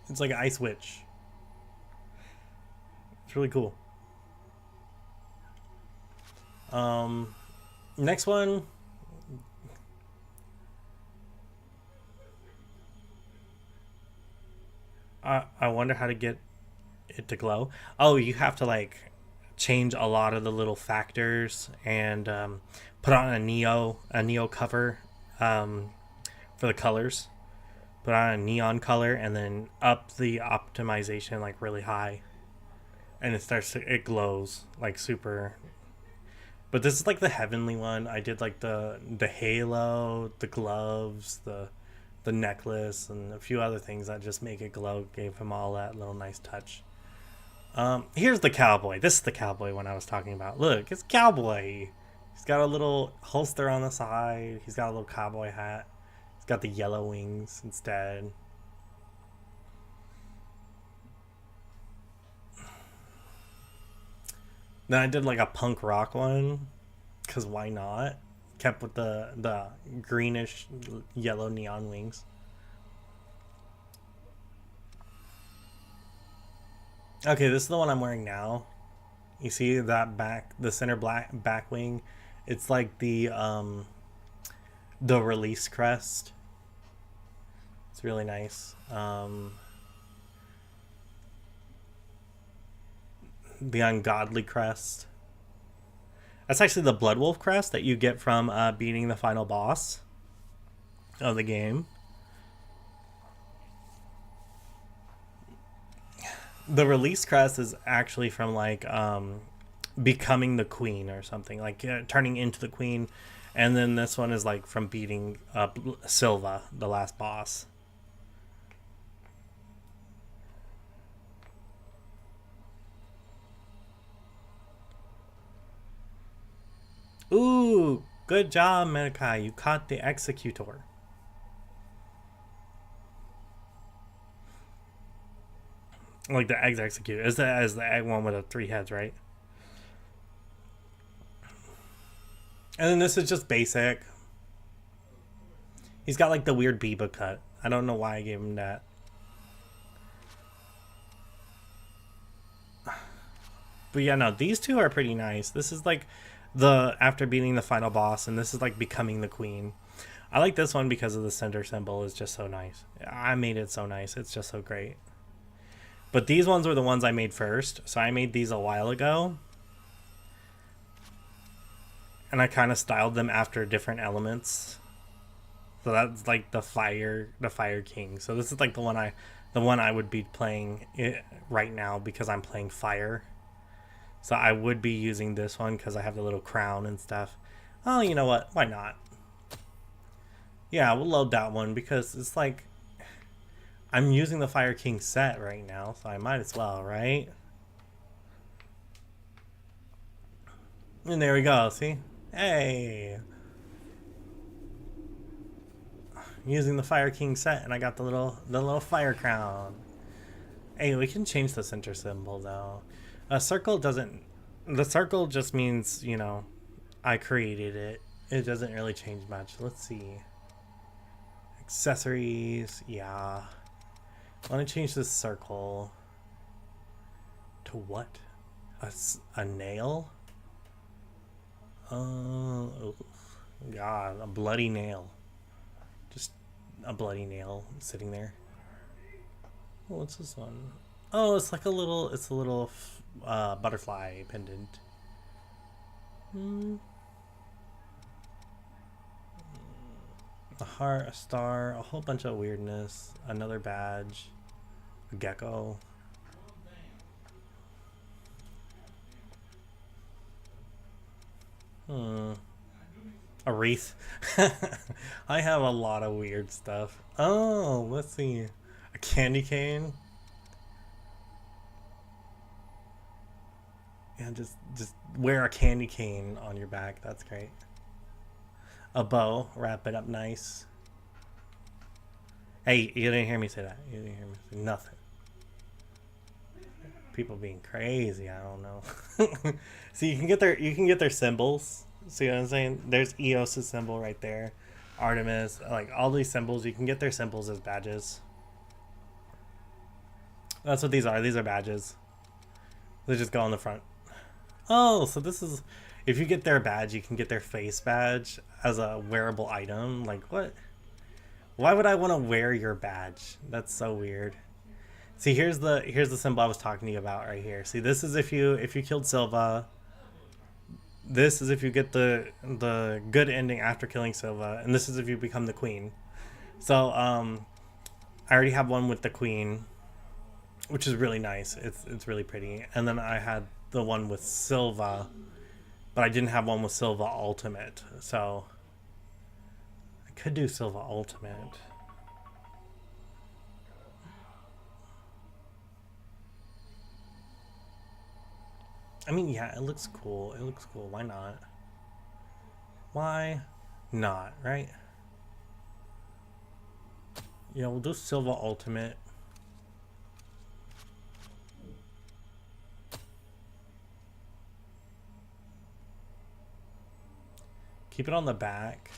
It's like an ice witch. It's really cool. Next one. I wonder how to get it to glow. Oh, you have to like change a lot of the little factors and put on a neo cover for the colors. Put on a neon color and then up the optimization like really high, and it glows like super. But this is like the heavenly one. I did like the halo, the gloves, the necklace, and a few other things that just make it glow. Gave him all that little nice touch. Here's the cowboy. This is the cowboy one I was talking about. Look, it's cowboy. He's got a little holster on the side. He's got a little cowboy hat. He's got the yellow wings instead. Then I did like a punk rock one, because why not? Kept with the greenish yellow neon wings. Okay, this is the one I'm wearing now. You see that the center back wing? It's like the release crest. It's really nice. The ungodly crest. That's actually the Blood Wolf crest that you get from beating the final boss of the game. The release crest is actually from like becoming the queen or something, like turning into the queen, and then this one is like from beating Silva, the last boss. Ooh, good job, Medakai. You caught the Executor. Like the eggs execute. As the egg one with the 3 heads, right? And then this is just basic. He's got like the weird Biba cut. I don't know why I gave him that. But yeah, no, these two are pretty nice. This is like after beating the final boss, and this is like becoming the queen. I like this one because of the center symbol is just so nice. I made it so nice. It's just so great. But these ones were the ones I made first. So I made these a while ago. And I kind of styled them after different elements. So that's like the fire king. So this is like the one I the one I would be playing right now because I'm playing fire. So I would be using this one because I have the little crown and stuff. Oh, you know what? Why not? Yeah, we'll load that one because it's like I'm using the Fire King set right now, so I might as well, right? And there we go, see? Hey! Using the Fire King set, and I got the little fire crown. Hey, we can change the center symbol though. A circle doesn't. The circle just means, you know, I created it. It doesn't really change much. Let's see. Accessories, yeah. I want to change this circle to what? A nail? Oh, God, a bloody nail. Just a bloody nail sitting there. Oh, what's this one? Oh, it's like a little butterfly pendant. A heart, a star, a whole bunch of weirdness, another badge, a gecko. A wreath. I have a lot of weird stuff. Oh, let's see. A candy cane. Yeah, just wear a candy cane on your back. That's great. A bow. Wrap it up nice. Hey, you didn't hear me say that. You didn't hear me say nothing. People being crazy. I don't know. See, you can get their symbols. See what I'm saying? There's Eos' symbol right there. Artemis, like all these symbols, you can get their symbols as badges. That's what these are. These are badges. They just go on the front. Oh, so this is, if you get their badge, you can get their face badge as a wearable item. Like what? Why would I want to wear your badge? That's so weird. See, here's the symbol I was talking to you about right here. See, this is if you killed Silva. This is if you get the good ending after killing Silva, and this is if you become the queen. So I already have one with the queen, which is really nice. It's really pretty. And then I had the one with Silva, but I didn't have one with Silva Ultimate. So I could do Silva Ultimate. I mean, yeah, it looks cool. It looks cool. Why not? Why not, right? Yeah, we'll do Silva Ultimate. Keep it on the back.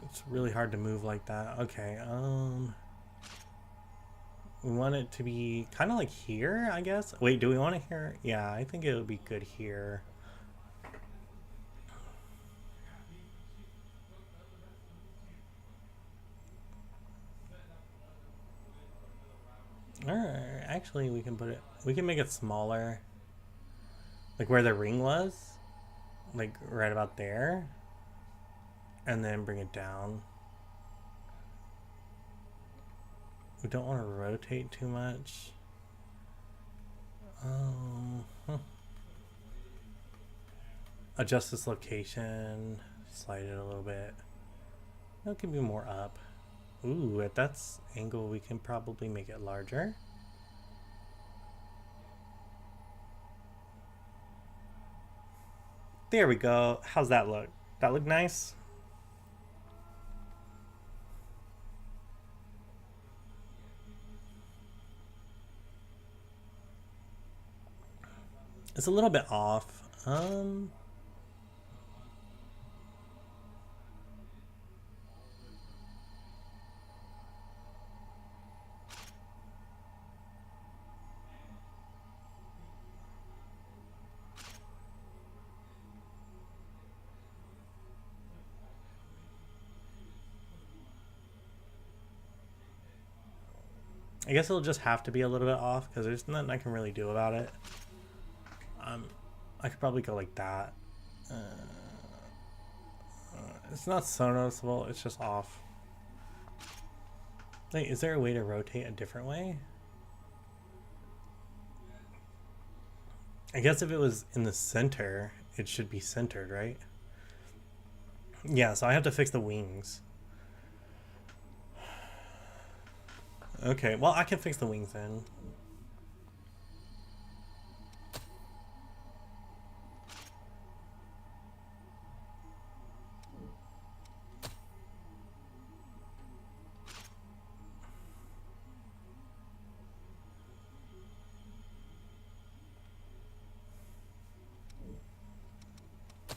It's really hard to move like that. Okay, we want it to be kind of like here, I guess. Wait, do we want it here? Yeah, I think it would be good here. Alright, actually we can make it smaller. Like where the ring was. Like right about there. And then bring it down. We don't want to rotate too much. Adjust this location. Slide it a little bit. That can be more up. Ooh, at that angle we can probably make it larger. There we go. How's that look? That look nice? It's a little bit off. I guess it'll just have to be a little bit off because there's nothing I can really do about it. I could probably go like that. It's not so noticeable, it's just off. Wait, is there a way to rotate a different way? I guess if it was in the center, it should be centered, right? Yeah, so I have to fix the wings. Okay, well, I can fix the wings then.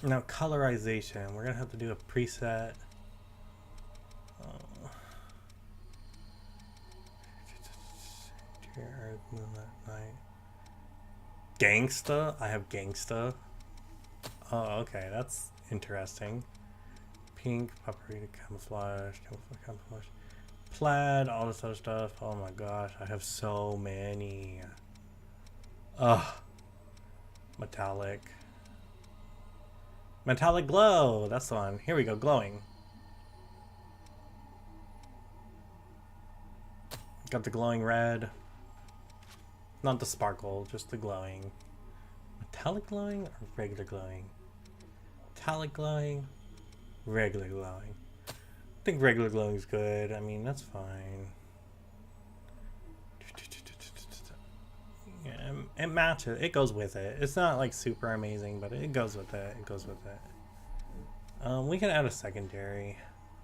Now, colorization. We're gonna have to do a preset. Gangsta? I have gangsta. Oh, okay, that's interesting. Pink, paprika, camouflage, camouflage. Plaid, all this other stuff. Oh my gosh, I have so many. Ugh. Metallic. Metallic glow! That's the one. Here we go, glowing. Got the glowing red. Not the sparkle, just the glowing. Metallic glowing or regular glowing? Metallic glowing, regular glowing. I think regular glowing is good. I mean, that's fine. Yeah, it matches. It goes with it. It's not like super amazing, but it goes with it. It goes with it. We can add a secondary.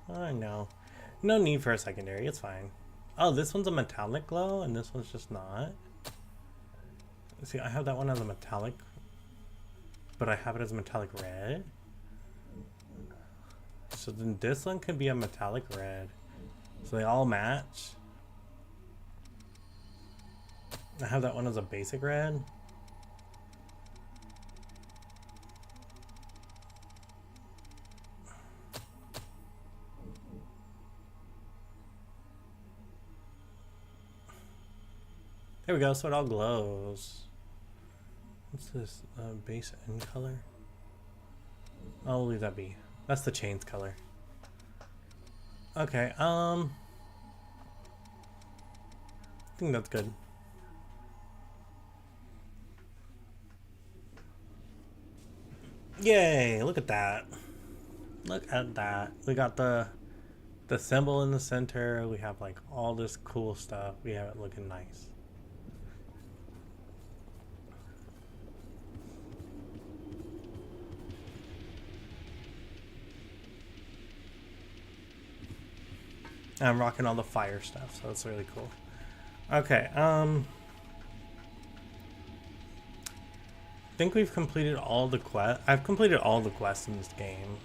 Oh, no. No need for a secondary. It's fine. Oh, this one's a metallic glow, and this one's just not. See, I have that one as a metallic, but I have it as a metallic red. So then this one could be a metallic red. So they all match. I have that one as a basic red. There we go, so it all glows. What's this? Base end color? I'll leave that be. That's the chains color. Okay, I think that's good. Yay, look at that. Look at that. We got the symbol in the center. We have like all this cool stuff. We have it looking nice. I'm rocking all the fire stuff, so that's really cool. Okay, I think we've completed all the quests. I've completed all the quests in this game.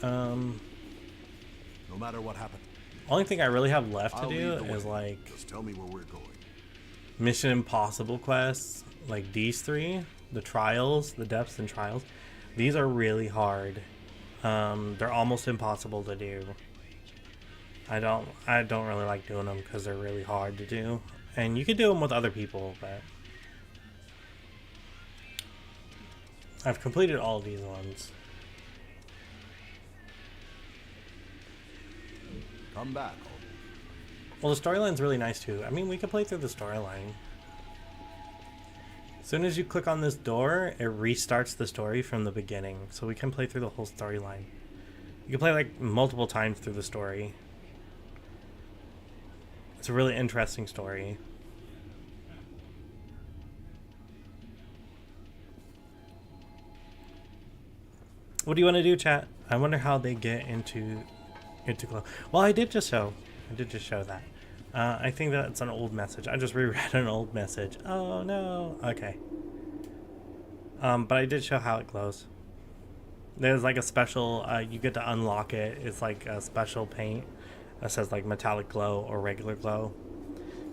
No matter what happened, Only thing I really have left to I'll do lead the is way. like Just tell me where we're going. Mission Impossible quests, like these three, the trials, the depths and trials. These are really hard. They're almost impossible to do. I don't really like doing them because they're really hard to do, and you could do them with other people, but I've completed all these ones. Come back. Well, the storyline's really nice too. I mean, we could play through the storyline. As soon as you click on this door, it restarts the story from the beginning, so we can play through the whole storyline. You can play like multiple times through the story. It's a really interesting story. What do you want to do, chat? I wonder how they get into glow. Well, I did just show that. I think that's an old message. I just reread an old message. Oh no. Okay. But I did show how it glows. There's like a special. You get to unlock it. It's like a special paint that says like metallic glow or regular glow.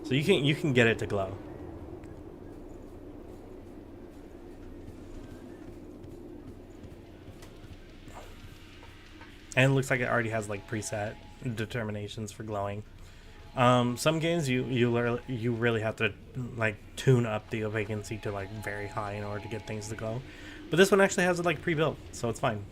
So you can get it to glow. And it looks like it already has like preset determinations for glowing. Some games you really have to like tune up the opaquency to like very high in order to get things to glow. But this one actually has it like pre-built, so it's fine.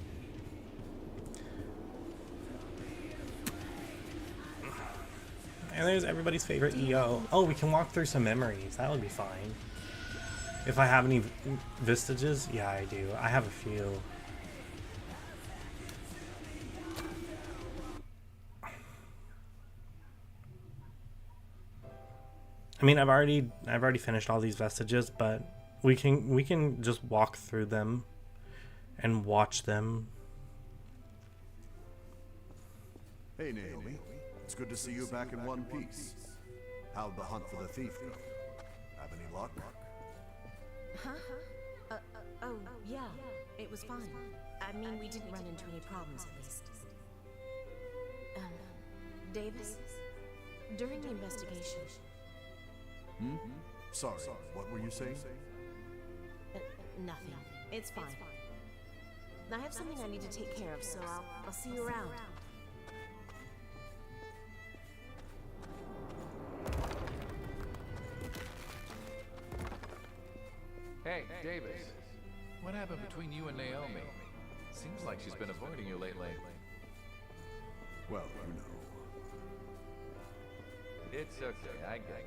And there's everybody's favorite EO. Oh, we can walk through some memories. That would be fine. If I have any vestiges, yeah, I do. I have a few. I mean, I've already finished all these vestiges, but we can just walk through them and watch them. Hey, Naomi. It's good to see you back in one piece. How'd the hunt for the thief go? Have any luck? Oh, yeah. It was fine. I mean, we didn't run into any problems, at least. Davis? During the investigation... Sorry, what were you saying? Nothing. It's fine. I have something I need to take care of, so I'll see you around. Hey, Davis. What happened between you and Naomi? Seems like she's been avoiding you lately. Well, you know. It's okay, I get it.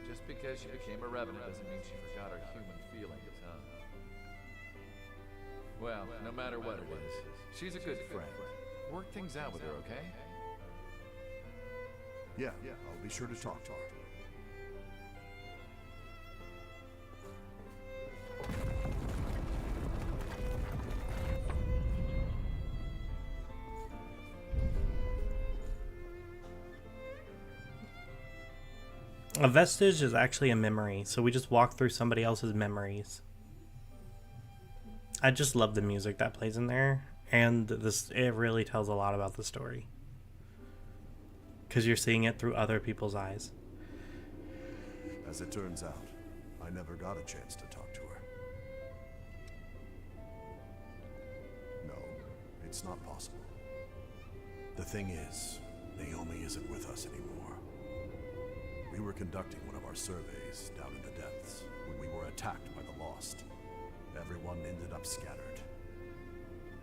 Just because she became a revenant doesn't mean she forgot her human feelings, huh? Well, no matter what it is, she's a good friend. Work things out with her, okay? Yeah, I'll be sure to talk to her. A vestige is actually a memory, so we just walk through somebody else's memories. I just love the music that plays in there, and it really tells a lot about the story. Because you're seeing it through other people's eyes. As it turns out, I never got a chance to talk to her. No, it's not possible. The thing is, Naomi isn't with us anymore. We were conducting one of our surveys down in the depths when we were attacked by the Lost. Everyone ended up scattered.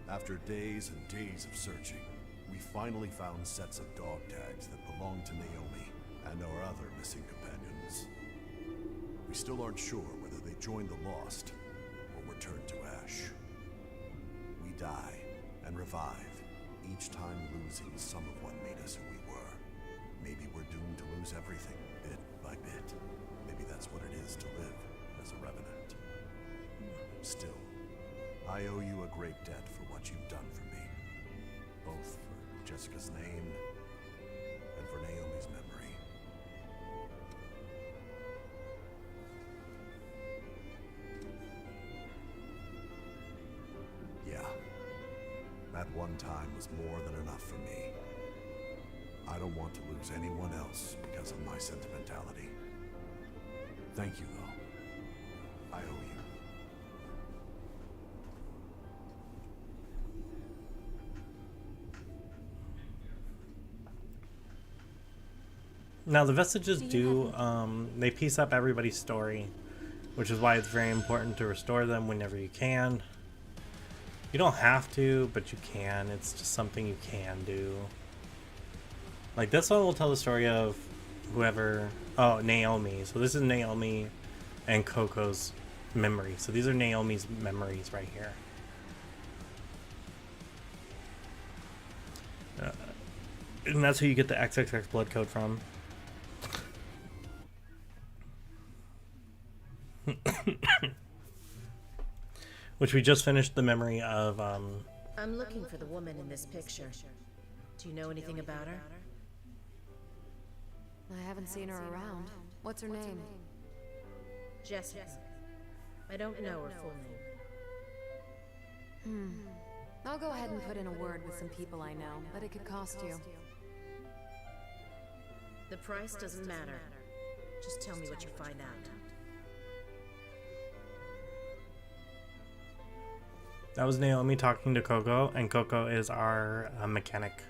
After days and days of searching, we finally found sets of dog tags that belonged to Naomi and our other missing companions. We still aren't sure whether they joined the Lost or were turned to ash. We die and revive, each time losing some of what made us who we were. Maybe we're doomed to lose everything, bit by bit. Maybe that's what it is to live as a revenant. Still, I owe you a great debt for what you've done for me. Both for Jessica's name and for Naomi's memory. Yeah, that one time was more than enough for me. I don't want to lose anyone else because of my sentimentality. Thank you, though. I owe you. Now the vestiges they piece up everybody's story, which is why it's very important to restore them whenever you can. You don't have to, but you can. It's just something you can do. Like this one will tell the story of whoever, Naomi. So this is Naomi and Coco's memory. So these are Naomi's memories right here. And that's who you get the XXX blood code from. Which we just finished the memory of, I'm looking for the woman in this picture. Do you know anything about her? I haven't seen her around. What's her name? Jessica. I don't know her full name. I'll go ahead and put in a word with some people I know, but it could cost you. The price doesn't matter. Just tell me what you find out. that was Naomi talking to Coco, and Coco is our mechanic.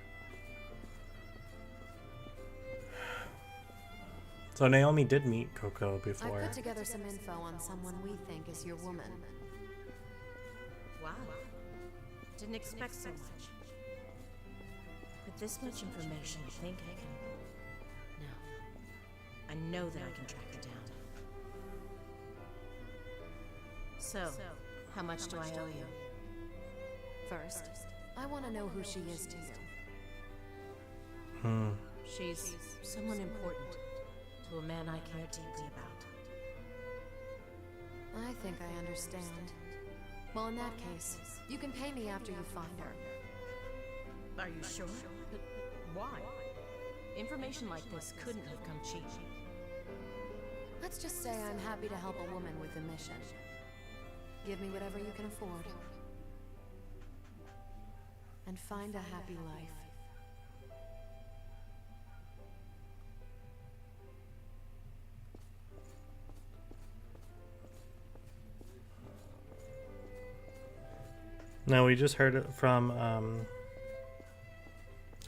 So Naomi did meet Coco I before. put together some info on someone we think is your woman. Wow. Didn't expect so much. With this much information, I think I can... No. I know that I can track her down. So, how much do I owe you? First, I want to know who she is to you. She's someone important to a man I care deeply about. I think I understand. Well, in that case, you can pay me after you find her. Are you sure? But why? Information like this couldn't have come cheap. Let's just say I'm happy to help a woman with a mission. Give me whatever you can afford. And find a happy life. Now, we just heard it from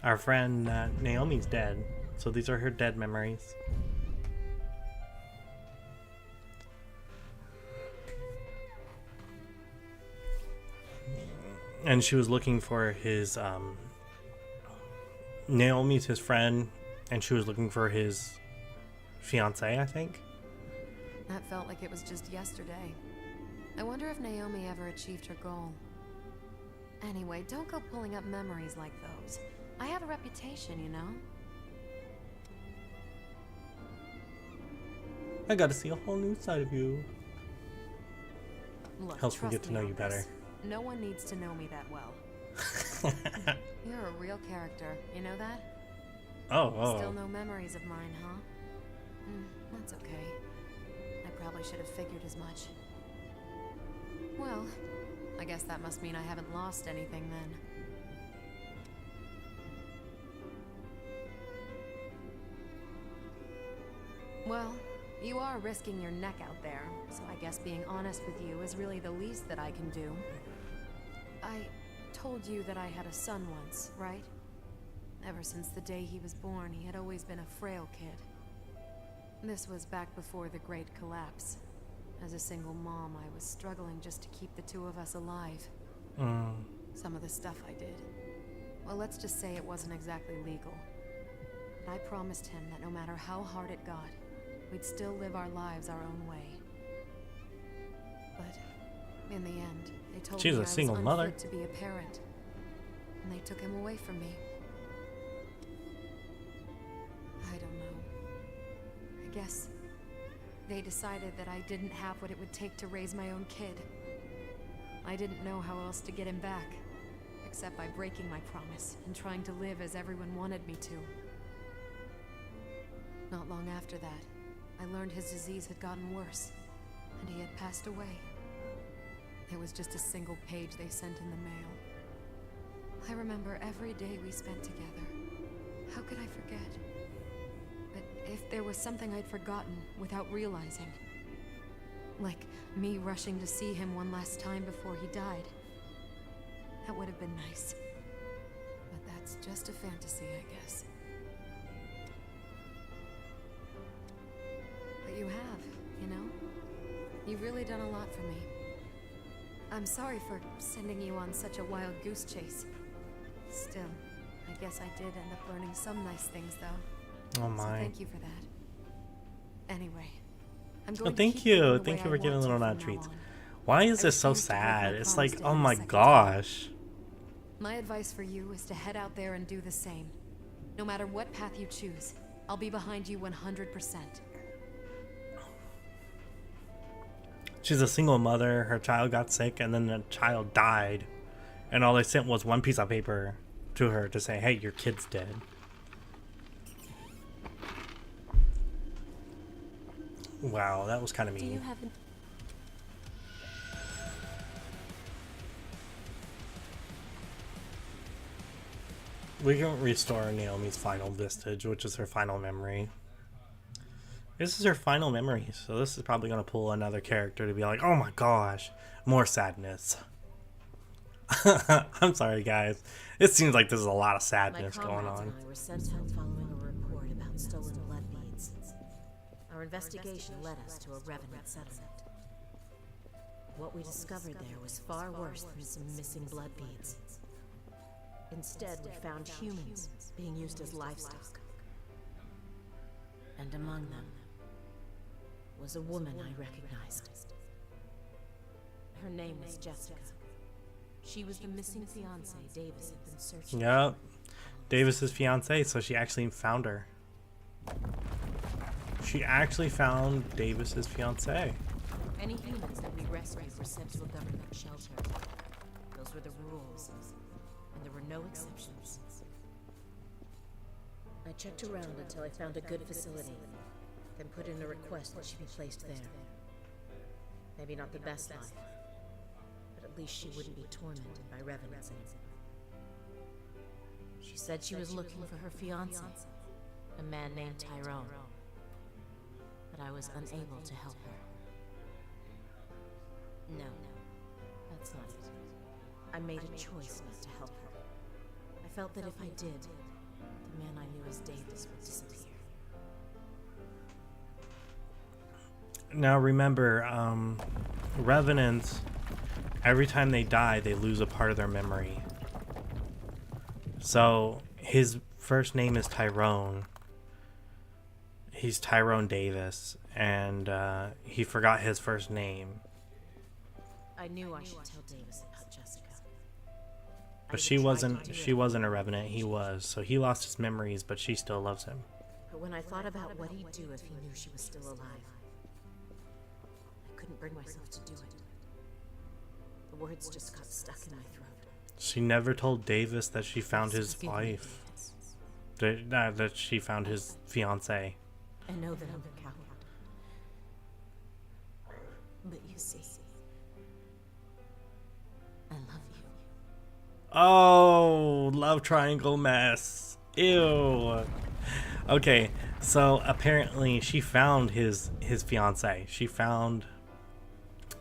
our friend that Naomi's dead. So these are her dead memories. And she was looking for his, Naomi's his friend, and she was looking for his fiancé, I think. That felt like it was just yesterday. I wonder if Naomi ever achieved her goal. Anyway, don't go pulling up memories like those. I have a reputation, you know? I got to see a whole new side of you. Look, Helps me trust get to know on you better. this. No one needs to know me that well. You're a real character, you know that? Still no memories of mine, huh? That's okay. I probably should have figured as much. Well, I guess that must mean I haven't lost anything then. Well, you are risking your neck out there, so I guess being honest with you is really the least that I can do. I told you that I had a son once, right? Ever since the day he was born, he had always been a frail kid. This was back before the Great Collapse. As a single mom, I was struggling just to keep the two of us alive. Some of the stuff I did. Well, let's just say it wasn't exactly legal. But I promised him that no matter how hard it got, we'd still live our lives our own way. But in the end, they told She's me a I was single mother. unfit to be a parent. And they took him away from me. I don't know. I guess they decided that I didn't have what it would take to raise my own kid. I didn't know how else to get him back, except by breaking my promise and trying to live as everyone wanted me to. Not long after that, I learned his disease had gotten worse, and he had passed away. It was just a single page they sent in the mail. I remember every day we spent together. How could I forget? But if there was something I'd forgotten without realizing, like me rushing to see him one last time before he died, that would have been nice. But that's just a fantasy, I guess. But you have, you know? You've really done a lot for me. I'm sorry for sending you on such a wild goose chase. Still, I guess I did end up learning some nice things, though. Oh my. So thank you for that. Anyway, I'm going Oh, to thank keep living you. the Thank way you I for giving want to little from nod now treats. on. Why is I this so refuse to break my sad? It's like, promise to oh him a my second gosh. My advice for you is to head out there and do the same. No matter what path you choose, I'll be behind you 100%. She's a single mother. Her child got sick, and then the child died. And all they sent was one piece of paper to her to say, hey, your kid's dead. Wow, that was kind of Do you mean. have an... We can restore Naomi's final vestige, which is her final memory. This is her final memory, so this is probably going to pull another character to be like, oh my gosh, more sadness. I'm sorry, guys. It seems like there's a lot of My sadness going comrades on. and I were sent out following a report about stolen blood beads. Our investigation led us to a Revenant settlement. What we discovered there was far worse than some missing blood beads. Instead, we found humans being used as livestock. And among them was a woman I recognized. Her name was Jessica. She was the missing fiancé Davis had been searching Yep. Davis's fiancée, so she actually found her. She actually found Davis's fiancée. Any humans that we rescued were sent to a government shelter. Those were the rules, and there were no exceptions. I checked around until I found a good facility, then put in a request that she be placed there. Maybe not the best life, but at least she wouldn't be tormented by revenants anymore. She said she was looking for her fiancé, a man named Tyrone, but I was unable to help her. No, that's not it. I made a choice not to help her. I felt that if I did, the man I knew as Davis would disappear. Now remember, revenants, every time they die, they lose a part of their memory. So his first name is Tyrone. He's Tyrone Davis, and he forgot his first name. I knew I should tell Davis about Jessica. But she wasn't a revenant, he was. So he lost his memories, but she still loves him. But when I thought about what he'd do if he knew she was still alive, I couldn't bring myself to do it. The words just got stuck in my throat. She never told Davis that she found his wife. That she found his fiancée. I know that I'm a coward. But you see, I love you. Oh, love triangle mess. Ew. Okay, so apparently she found his fiancée. She found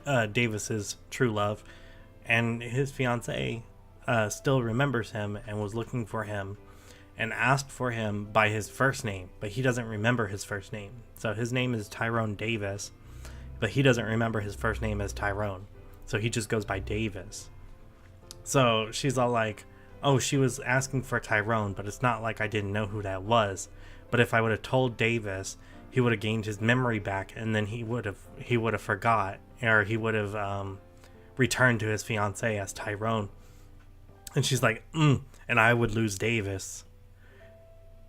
Davis's true love, and his fiancée still remembers him and was looking for him and asked for him by his first name, but he doesn't remember his first name. So his name is Tyrone Davis, but he doesn't remember his first name as Tyrone. So he just goes by Davis. So she's all like, oh, she was asking for Tyrone, but it's not like I didn't know who that was. But if I would have told Davis, he would have gained his memory back, and then he would have forgot, or he would have returned to his fiancée as Tyrone. And she's like, and I would lose Davis.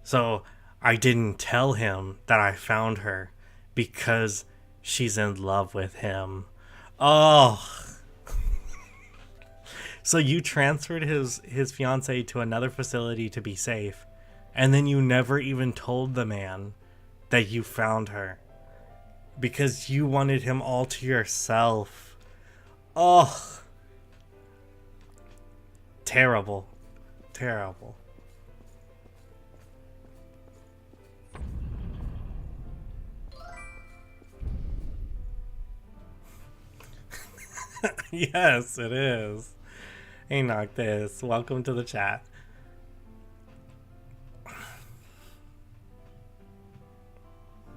So I didn't tell him that I found her because she's in love with him. Oh. So you transferred his fiancée to another facility to be safe, and then you never even told the man that you found her because you wanted him all to yourself. Oh. Terrible. Terrible. Yes, it is. Hey, Noctis, welcome to the chat.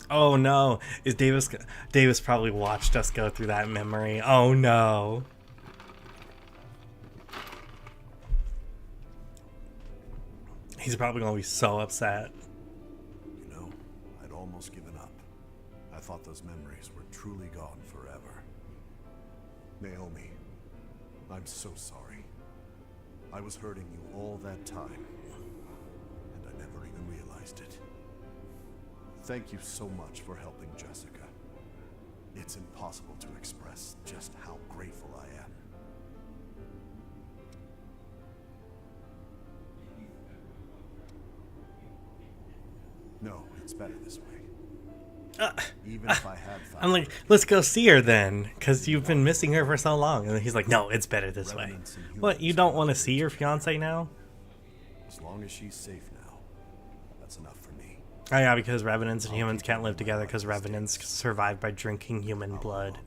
Oh no, is Davis probably watched us go through that memory. Oh no. He's probably gonna be so upset. You know, I'd almost given up. I thought those memories were truly gone forever. Naomi, I'm so sorry. I was hurting you all that time, and I never even realized it. Thank you so much for helping Jessica. It's impossible to express just how grateful I am. No, it's better this way. Even if I had found I'm like, let's go see her then, because you've been missing her for so long. And he's like, no, it's better this way. Revenants and humans What, you don't want to see your fiancé now? As long as she's safe now, that's enough for me. Oh yeah, because revenants and humans can't live together because revenants survive by drinking human blood.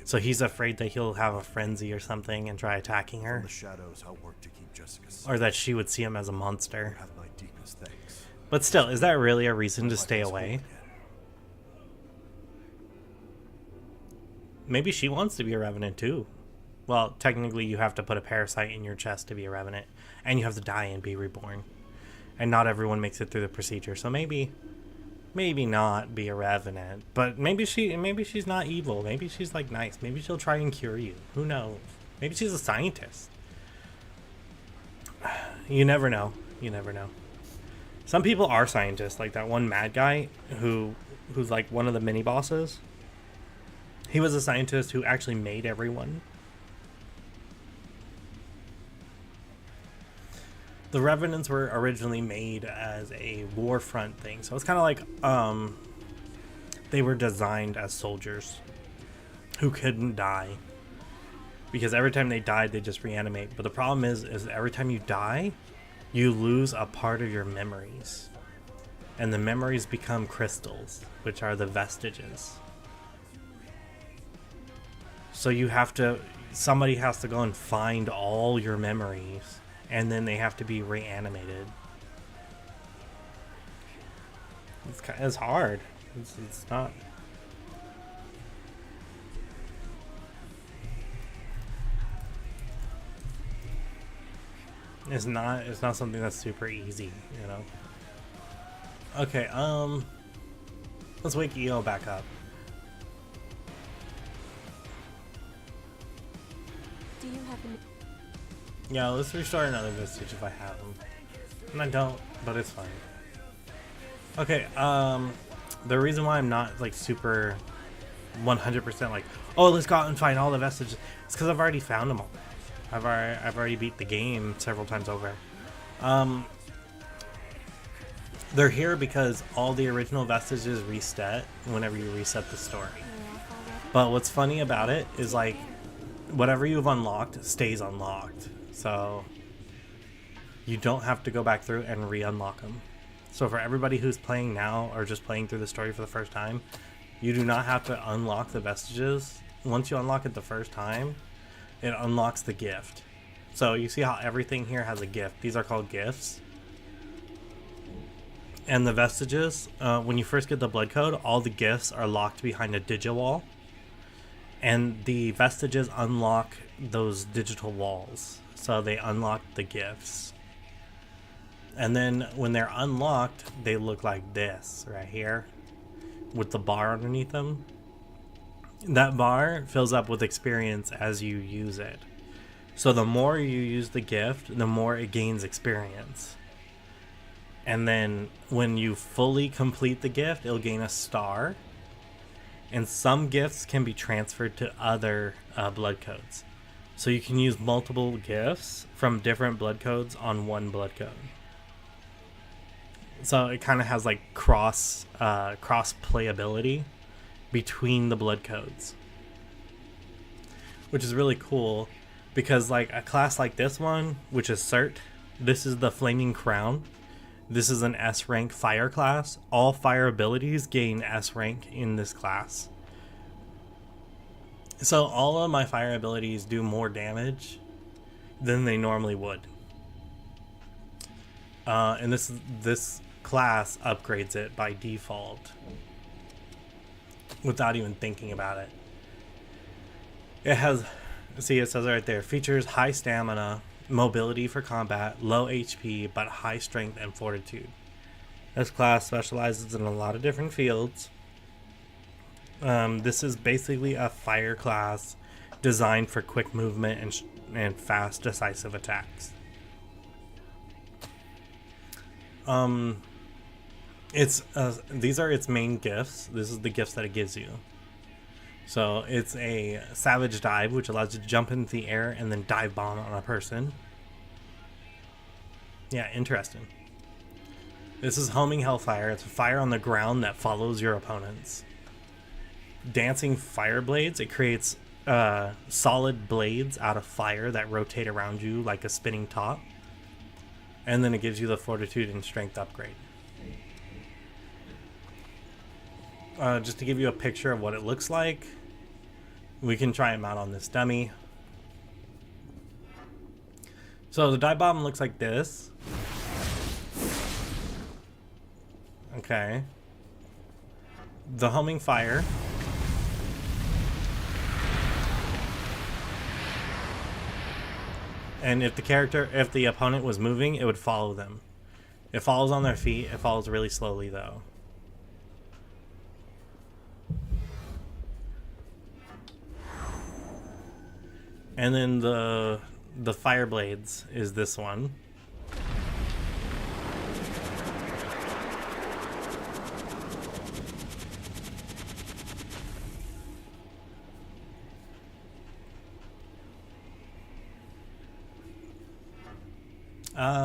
So he's afraid that he'll have a frenzy or something and try attacking From her. the shadows, I'll work to keep Jessica safe. Or that she would see him as a monster. Have my deepest thanks. But still, is that really a reason to stay away? Maybe she wants to be a revenant too. Well, technically you have to put a parasite in your chest to be a revenant. And you have to die and be reborn. And not everyone makes it through the procedure. So maybe maybe not be a revenant, but maybe she's not evil. Maybe she's like nice. Maybe she'll try and cure you. Who knows? Maybe she's a scientist. You never know. You never know. Some people are scientists, like that one mad guy who's like one of the mini bosses. He was a scientist who actually made everyone. The Revenants were originally made as a war front thing, so it's kind of like they were designed as soldiers who couldn't die, because every time they died they just reanimate. But the problem is every time you die you lose a part of your memories, and the memories become crystals, which are the vestiges. So somebody has to go and find all your memories, and then they have to be reanimated. It's hard. It's not. It's not something that's super easy, you know. Okay, let's wake EO back up. Do you have any... Yeah, let's restart another vestige if I have them. And I don't, but it's fine. Okay, the reason why I'm not like super 100% like, oh, let's go out and find all the vestiges, is because I've already found them all. I've already beat the game several times over. They're here because all the original vestiges reset whenever you reset the story. But what's funny about it is like whatever you've unlocked stays unlocked. So you don't have to go back through and re-unlock them. So for everybody who's playing now or just playing through the story for the first time, you do not have to unlock the vestiges. Once you unlock it the first time, it unlocks the gift. So you see how everything here has a gift. These are called gifts. And the vestiges, when you first get the blood code, all the gifts are locked behind a digiwall. And the vestiges unlock those digital walls. So they unlock the gifts. And then when they're unlocked, they look like this right here, with the bar underneath them. That bar fills up with experience as you use it. So the more you use the gift, the more it gains experience. And then when you fully complete the gift, it'll gain a star. And some gifts can be transferred to other blood codes. So you can use multiple gifts from different blood codes on one blood code. So it kind of has like cross playability between the blood codes, which is really cool, because like a class like this one, which is Cert, this is the Flaming Crown. This is an S rank fire class. All fire abilities gain S rank in this class. So all of my fire abilities do more damage than they normally would. And this class upgrades it by default without even thinking about it. It has, see, it says right there, features high stamina, mobility for combat, low HP, but high strength and fortitude. This class specializes in a lot of different fields. This is basically a fire class designed for quick movement and fast, decisive attacks. These are its main gifts. This is the gifts that it gives you. So it's a Savage Dive, which allows you to jump into the air and then dive bomb on a person. Yeah, interesting. This is Homing Hellfire. It's a fire on the ground that follows your opponents. Dancing Fire Blades. It creates solid blades out of fire that rotate around you like a spinning top. And then it gives you the fortitude and strength upgrade. Just to give you a picture of what it looks like, we can try them out on this dummy. So the dive bomb looks like this. Okay. The Homing Fire. And if the opponent was moving, it would follow them. It follows on their feet. It follows really slowly though. And then the fire blades is this one.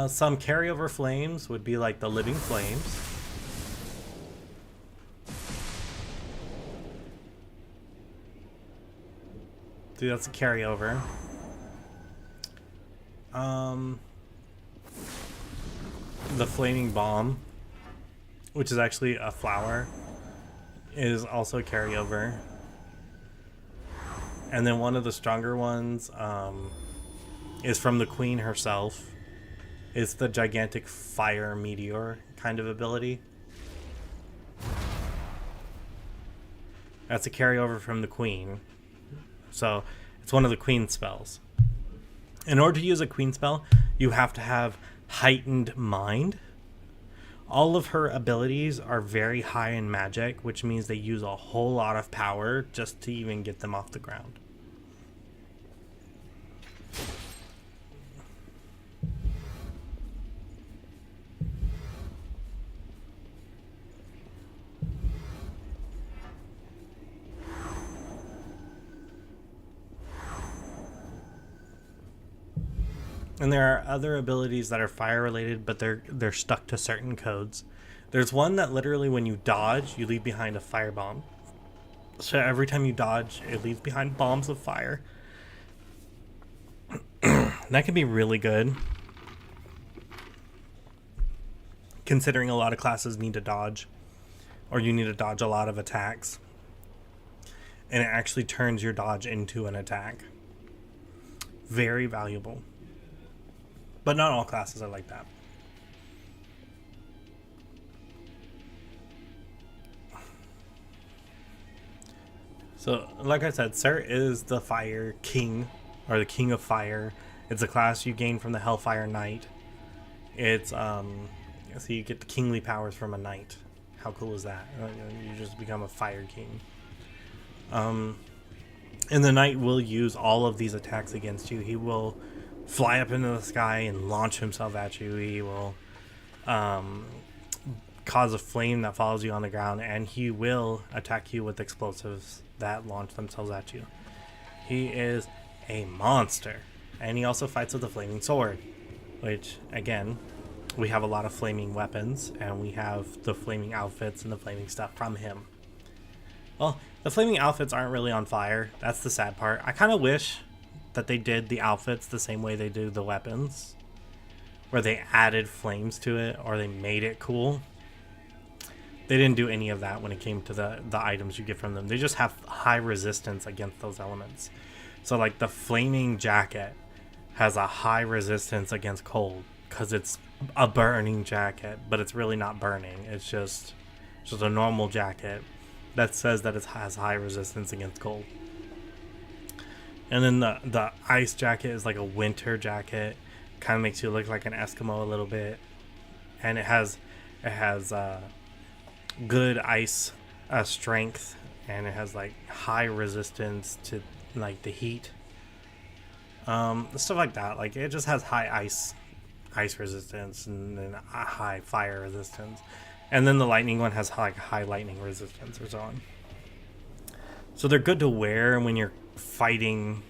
Some carryover flames would be like the living flames. Dude, that's a carryover. The flaming bomb, which is actually a flower, is also a carryover. And then one of the stronger ones is from the queen herself. It's the gigantic fire meteor kind of ability. That's a carryover from the queen. So it's one of the queen spells. In order to use a queen spell, you have to have heightened mind. All of her abilities are very high in magic, which means they use a whole lot of power just to even get them off the ground. And there are other abilities that are fire related, but they're stuck to certain codes. There's one that literally when you dodge, you leave behind a fire bomb. So every time you dodge, it leaves behind bombs of fire. That can be really good, considering a lot of classes need to dodge, or you need to dodge a lot of attacks. And it actually turns your dodge into an attack. Very valuable. But not all classes are like that. So, like I said, Sir is the Fire King, or the King of Fire. It's a class you gain from the Hellfire Knight. It's, so you get the kingly powers from a knight. How cool is that? You just become a Fire King. And the knight will use all of these attacks against you. He will fly up into the sky and launch himself at you. He will cause a flame that follows you on the ground, and he will attack you with explosives that launch themselves at you. He is a monster, and he also fights with a flaming sword, which, again, we have a lot of flaming weapons, and we have the flaming outfits and the flaming stuff from him. Well, the flaming outfits aren't really on fire. That's the sad part. I kind of wish that they did the outfits the same way they do the weapons, where they added flames to it or they made it cool. They didn't do any of that when it came to the items you get from them. They just have high resistance against those elements. So like the flaming jacket has a high resistance against cold because it's a burning jacket, but it's really not burning. It's just a normal jacket that says that it has high resistance against cold. And then the ice jacket is like a winter jacket. Kind of makes you look like an Eskimo a little bit. And it has good ice strength, and it has like high resistance to like the heat. Stuff like that. Like it just has high ice resistance and then high fire resistance. And then the lightning one has like high lightning resistance or so on. So they're good to wear when you're fighting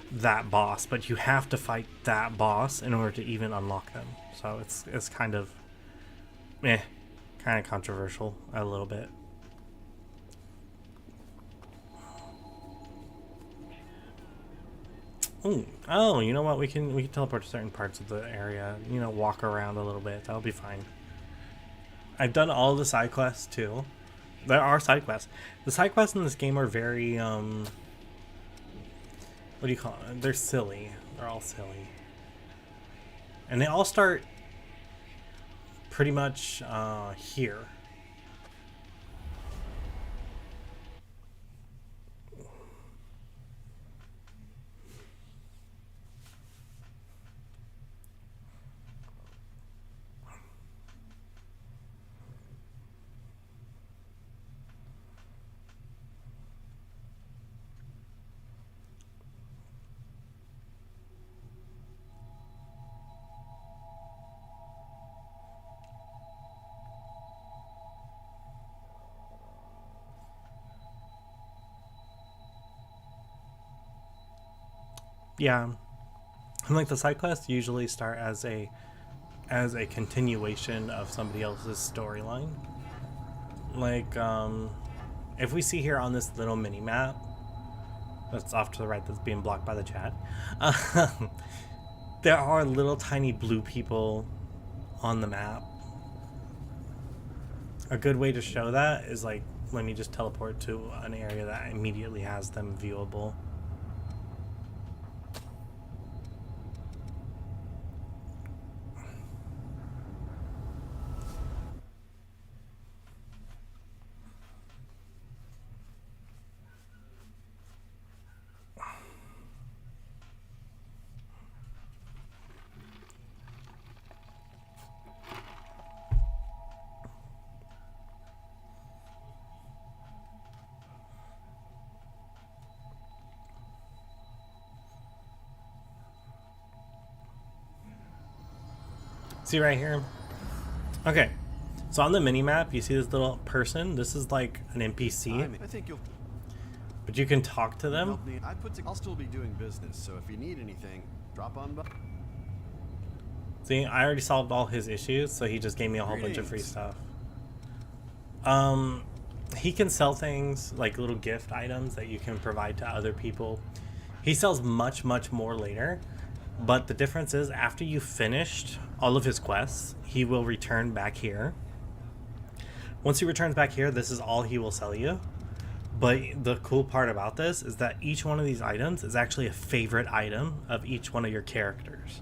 that boss, but you have to fight that boss in order to even unlock them. So it's kind of kind of controversial a little bit. Ooh. Oh, you know what? We can teleport to certain parts of the area. You know, walk around a little bit. That'll be fine. I've done all the side quests too. There are side quests. The side quests in this game are very what do you call it? They're silly. They're all silly. And they all start pretty much here. Yeah. And like the side quests usually start as a continuation of somebody else's storyline. Like, if we see here on this little mini map, that's off to the right, that's being blocked by the chat. There are little tiny blue people on the map. A good way to show that is like, let me just teleport to an area that immediately has them viewable. See right here? Okay. So on the mini map, you see this little person? This is like an NPC, I think you'll but you can talk to them. help me. I'll still be doing business, so if you need anything, drop on by. See, I already solved all his issues, so he just gave me a whole bunch of free Greetings. stuff. He can sell things like little gift items that you can provide to other people. He sells much more later, but the difference is after you finished all of his quests, he will return back here. Once he returns back here, this is all he will sell you. But the cool part about this is that each one of these items is actually a favorite item of each one of your characters.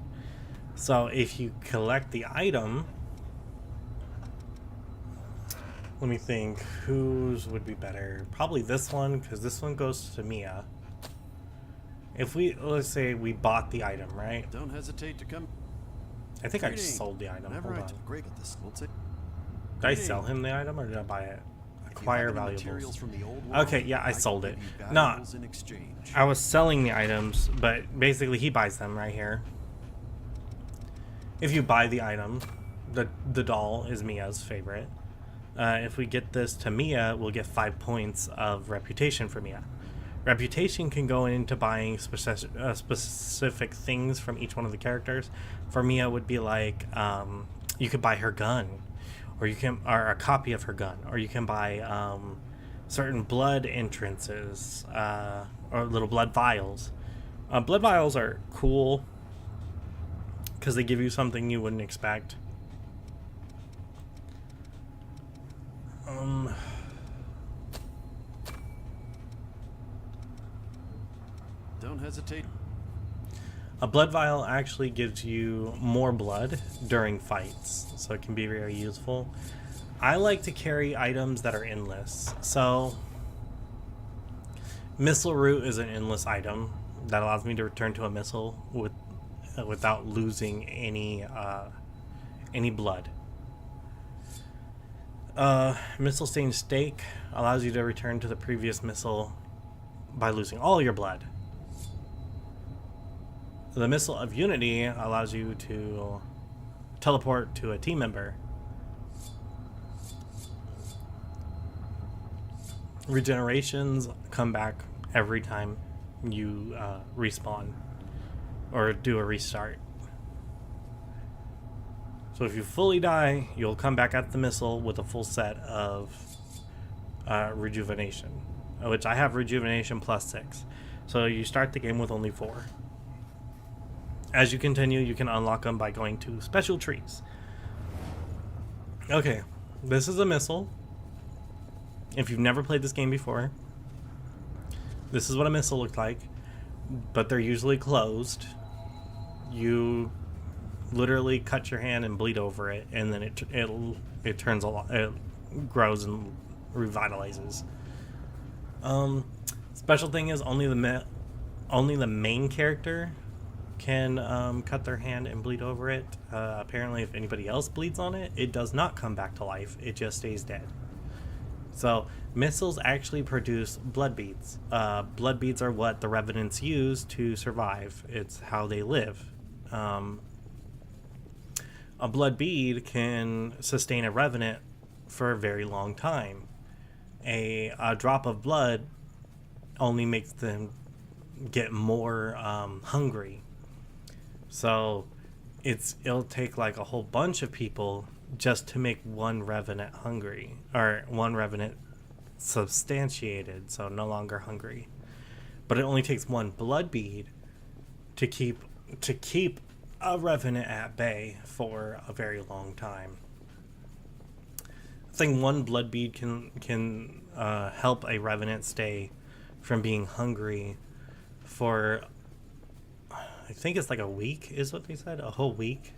So if you collect the item, let me think, whose would be better? Probably this one, because this one goes to Mia. If we, let's say we bought the item, right? Don't hesitate to come. I think I just Greetings. sold the item. Whenever Hold I on. took great at this, we'll take. Did I sell him the item or did I buy it? If you Acquire have any materials valuables. from the old world, Okay, yeah, I can sold give it. you No, valuables in exchange. I was selling the items, but basically he buys them right here. If you buy the item, the doll is Mia's favorite. If we get this to Mia, we'll get 5 points of reputation for Mia. Reputation can go into buying specific things from each one of the characters. For Mia, would be like you could buy her gun, or a copy of her gun, or you can buy certain blood entrances or little blood vials. Blood vials are cool because they give you something you wouldn't expect. Don't hesitate. A blood vial actually gives you more blood during fights, so it can be very useful. I like to carry items that are endless. So, Missile Root is an endless item that allows me to return to a missile without losing any blood. Missile Stained Steak allows you to return to the previous missile by losing all your blood. The Missile of Unity allows you to teleport to a team member. Regenerations come back every time you respawn or do a restart. So if you fully die, you'll come back at the missile with a full set of rejuvenation, which I have rejuvenation +6. So you start the game with only 4. As you continue, you can unlock them by going to special trees. Okay, this is a missile. If you've never played this game before, this is what a missile looked like, but they're usually closed. You literally cut your hand and bleed over it, and then it turns a lot, it grows and revitalizes. Special thing is only the main character can cut their hand and bleed over it. Apparently, if anybody else bleeds on it, it does not come back to life. It just stays dead. So missiles actually produce blood beads. Blood beads are what the Revenants use to survive. It's how they live. A blood bead can sustain a Revenant for a very long time. A drop of blood only makes them get more hungry. So it'll take like a whole bunch of people just to make one revenant hungry, or one revenant substantiated, so no longer hungry. But it only takes one blood bead to keep a revenant at bay for a very long time. I think one blood bead can help a revenant stay from being hungry for, I think it's like a week, is what they said, a whole week.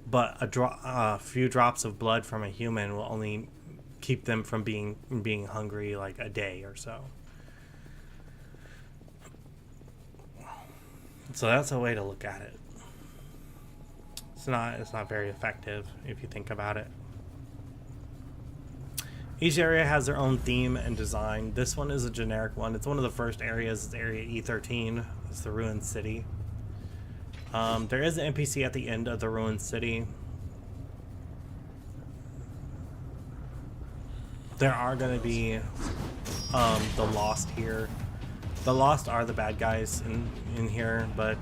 But a few drops of blood from a human will only keep them from being hungry like a day or so. So that's a way to look at it. It's not very effective if you think about it. Each area has their own theme and design. This one is a generic one. It's one of the first areas. It's Area E13. It's the Ruined City. There is an NPC at the end of the Ruined City. There are going to be the Lost here. The Lost are the bad guys in here, but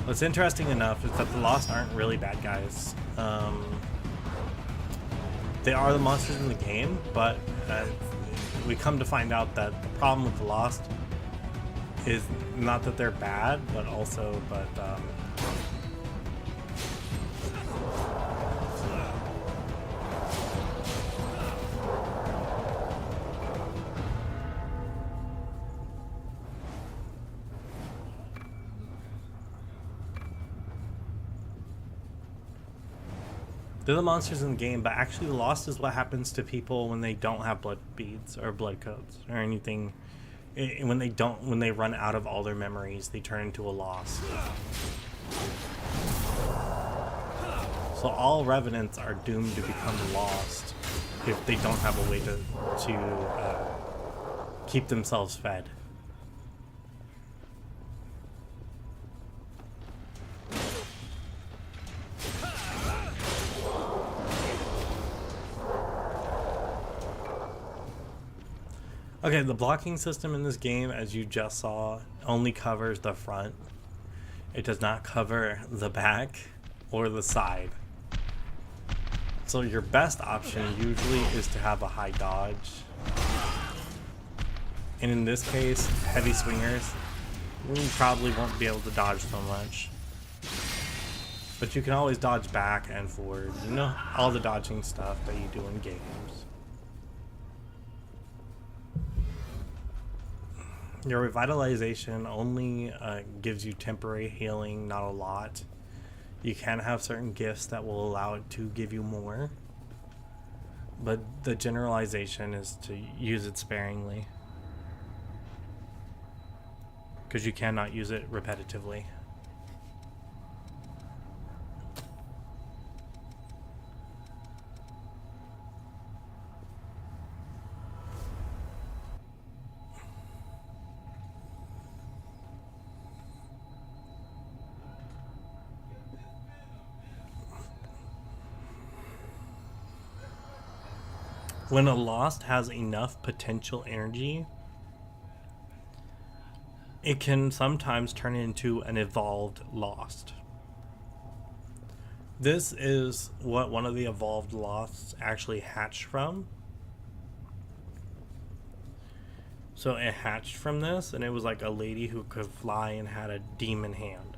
what's interesting enough is that the Lost aren't really bad guys. They are the monsters in the game, but we come to find out that the problem with the Lost is not that they're bad, but they're the monsters in the game, but actually the Lost is what happens to people when they don't have blood beads or blood codes or anything. When they run out of all their memories, they turn into a Lost. So all revenants are doomed to become lost if they don't have a way to keep themselves fed. Okay, the blocking system in this game, as you just saw, only covers the front. It does not cover the back or the side. So your best option usually is to have a high dodge. And in this case, heavy swingers, you probably won't be able to dodge so much. But you can always dodge back and forward. You know, all the dodging stuff that you do in games. Your revitalization only gives you temporary healing, not a lot. You can have certain gifts that will allow it to give you more, but the generalization is to use it sparingly, because you cannot use it repetitively. When a Lost has enough potential energy, it can sometimes turn into an evolved Lost. This is what one of the evolved Losts actually hatched from. So it hatched from this, and it was like a lady who could fly and had a demon hand.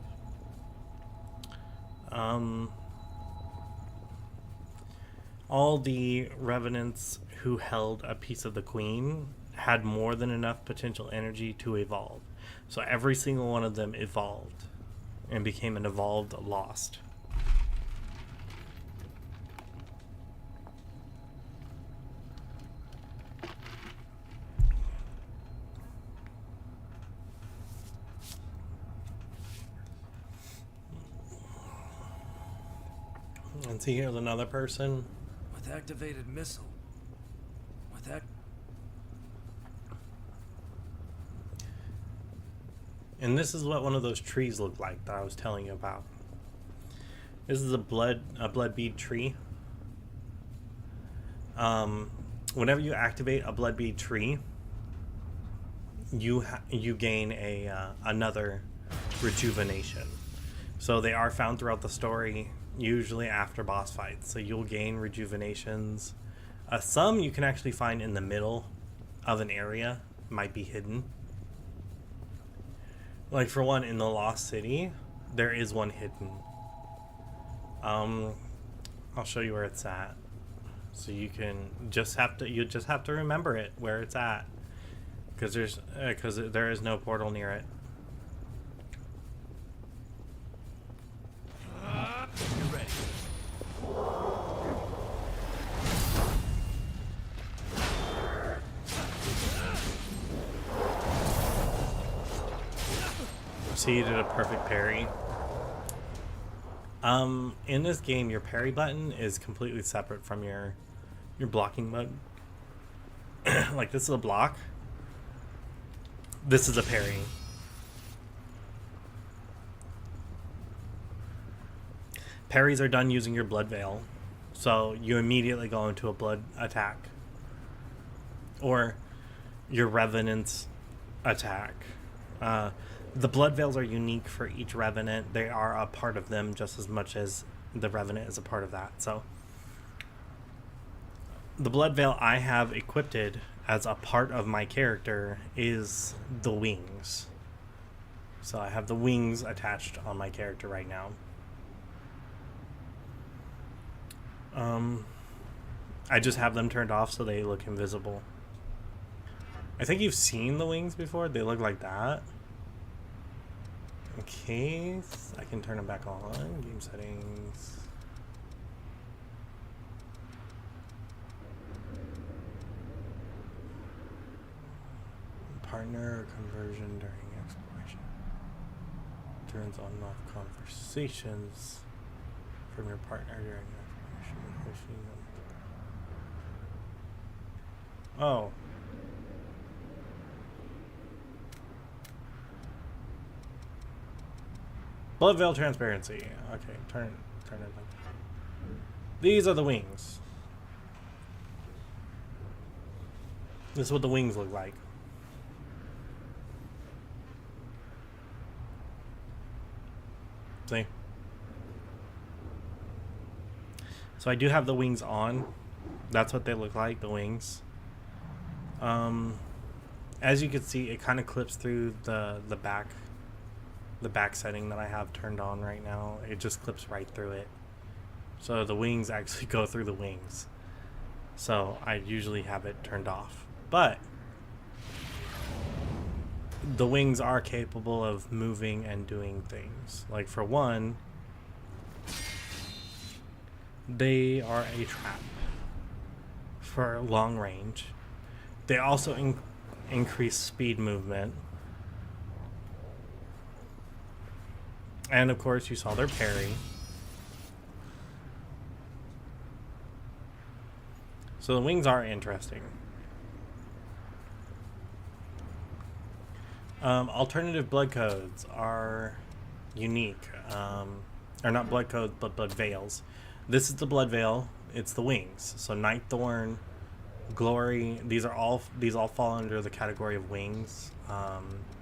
All the revenants who held a piece of the queen had more than enough potential energy to evolve. So every single one of them evolved and became an evolved Lost. And see, here's another person. With activated missile. With that. And this is what one of those trees looked like that I was telling you about. This is a blood bead tree. Whenever you activate a blood bead tree, you gain a another rejuvenation. So they are found throughout the story, usually after boss fights. So you'll gain rejuvenations. Some you can actually find in the middle of an area, might be hidden. Like for one, in the Lost City, there is one hidden. I'll show you where it's at. So you just have to remember it where it's at, because there is no portal near it. You're ready. See, you did a perfect parry. In this game, your parry button is completely separate from your blocking button. Like, this is a block. This is a parry. Parries are done using your blood veil, so you immediately go into a blood attack, or your revenant's attack. The blood veils are unique for each revenant. They are a part of them just as much as the revenant is a part of that. So the blood veil I have equipped as a part of my character is the wings. So I have the wings attached on my character right now. I just have them turned off so they look invisible. I think you've seen the wings before. They look like that. Okay, I can turn them back on. Game settings. Partner conversion during exploration. Turns on and off conversations from your partner during exploration. Oh. Blood veil transparency. Okay, turn it like that. These are the wings. This is what the wings look like. See? So I do have the wings on. That's what they look like, the wings. As you can see, it kind of clips through the back setting that I have turned on right now. It just clips right through it. So the wings actually go through the wings. So I usually have it turned off. But the wings are capable of moving and doing things. Like, for one, they are a trap for long range. They also increase speed movement. And of course, you saw their parry. So the wings are interesting. Alternative blood codes are unique. Or not blood codes, but blood veils. This is the blood veil. It's the wings. So Night Thorn, Glory. These all fall under the category of wings.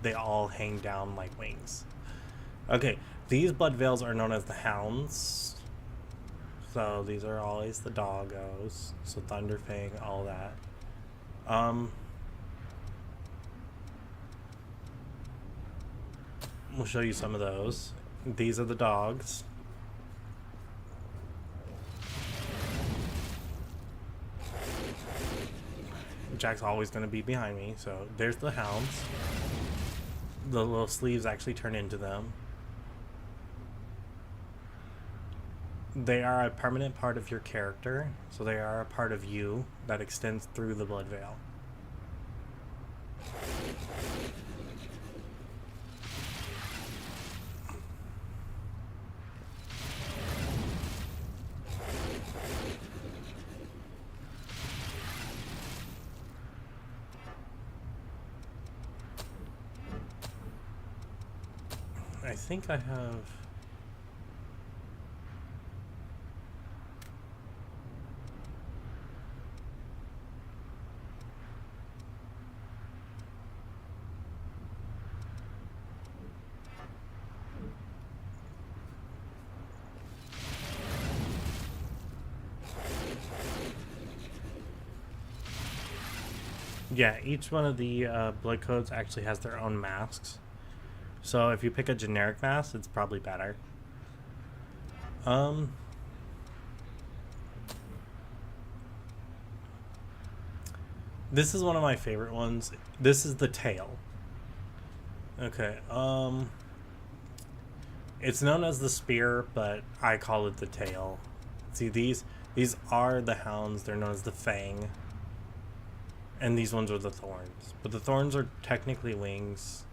They all hang down like wings. Okay, these blood veils are known as the Hounds. So these are always the doggos. So Thunderfang, all that. We'll show you some of those. These are the dogs. Jack's always going to be behind me. So there's the Hounds. The little sleeves actually turn into them. They are a permanent part of your character, so they are a part of you that extends through the blood veil. I think I have... Yeah, each one of the blood codes actually has their own masks. So if you pick a generic mask, it's probably better. This is one of my favorite ones. This is the tail. Okay, it's known as the spear, but I call it the tail. See, these are the hounds. They're known as the fang. And these ones are the thorns. But the thorns are technically wings.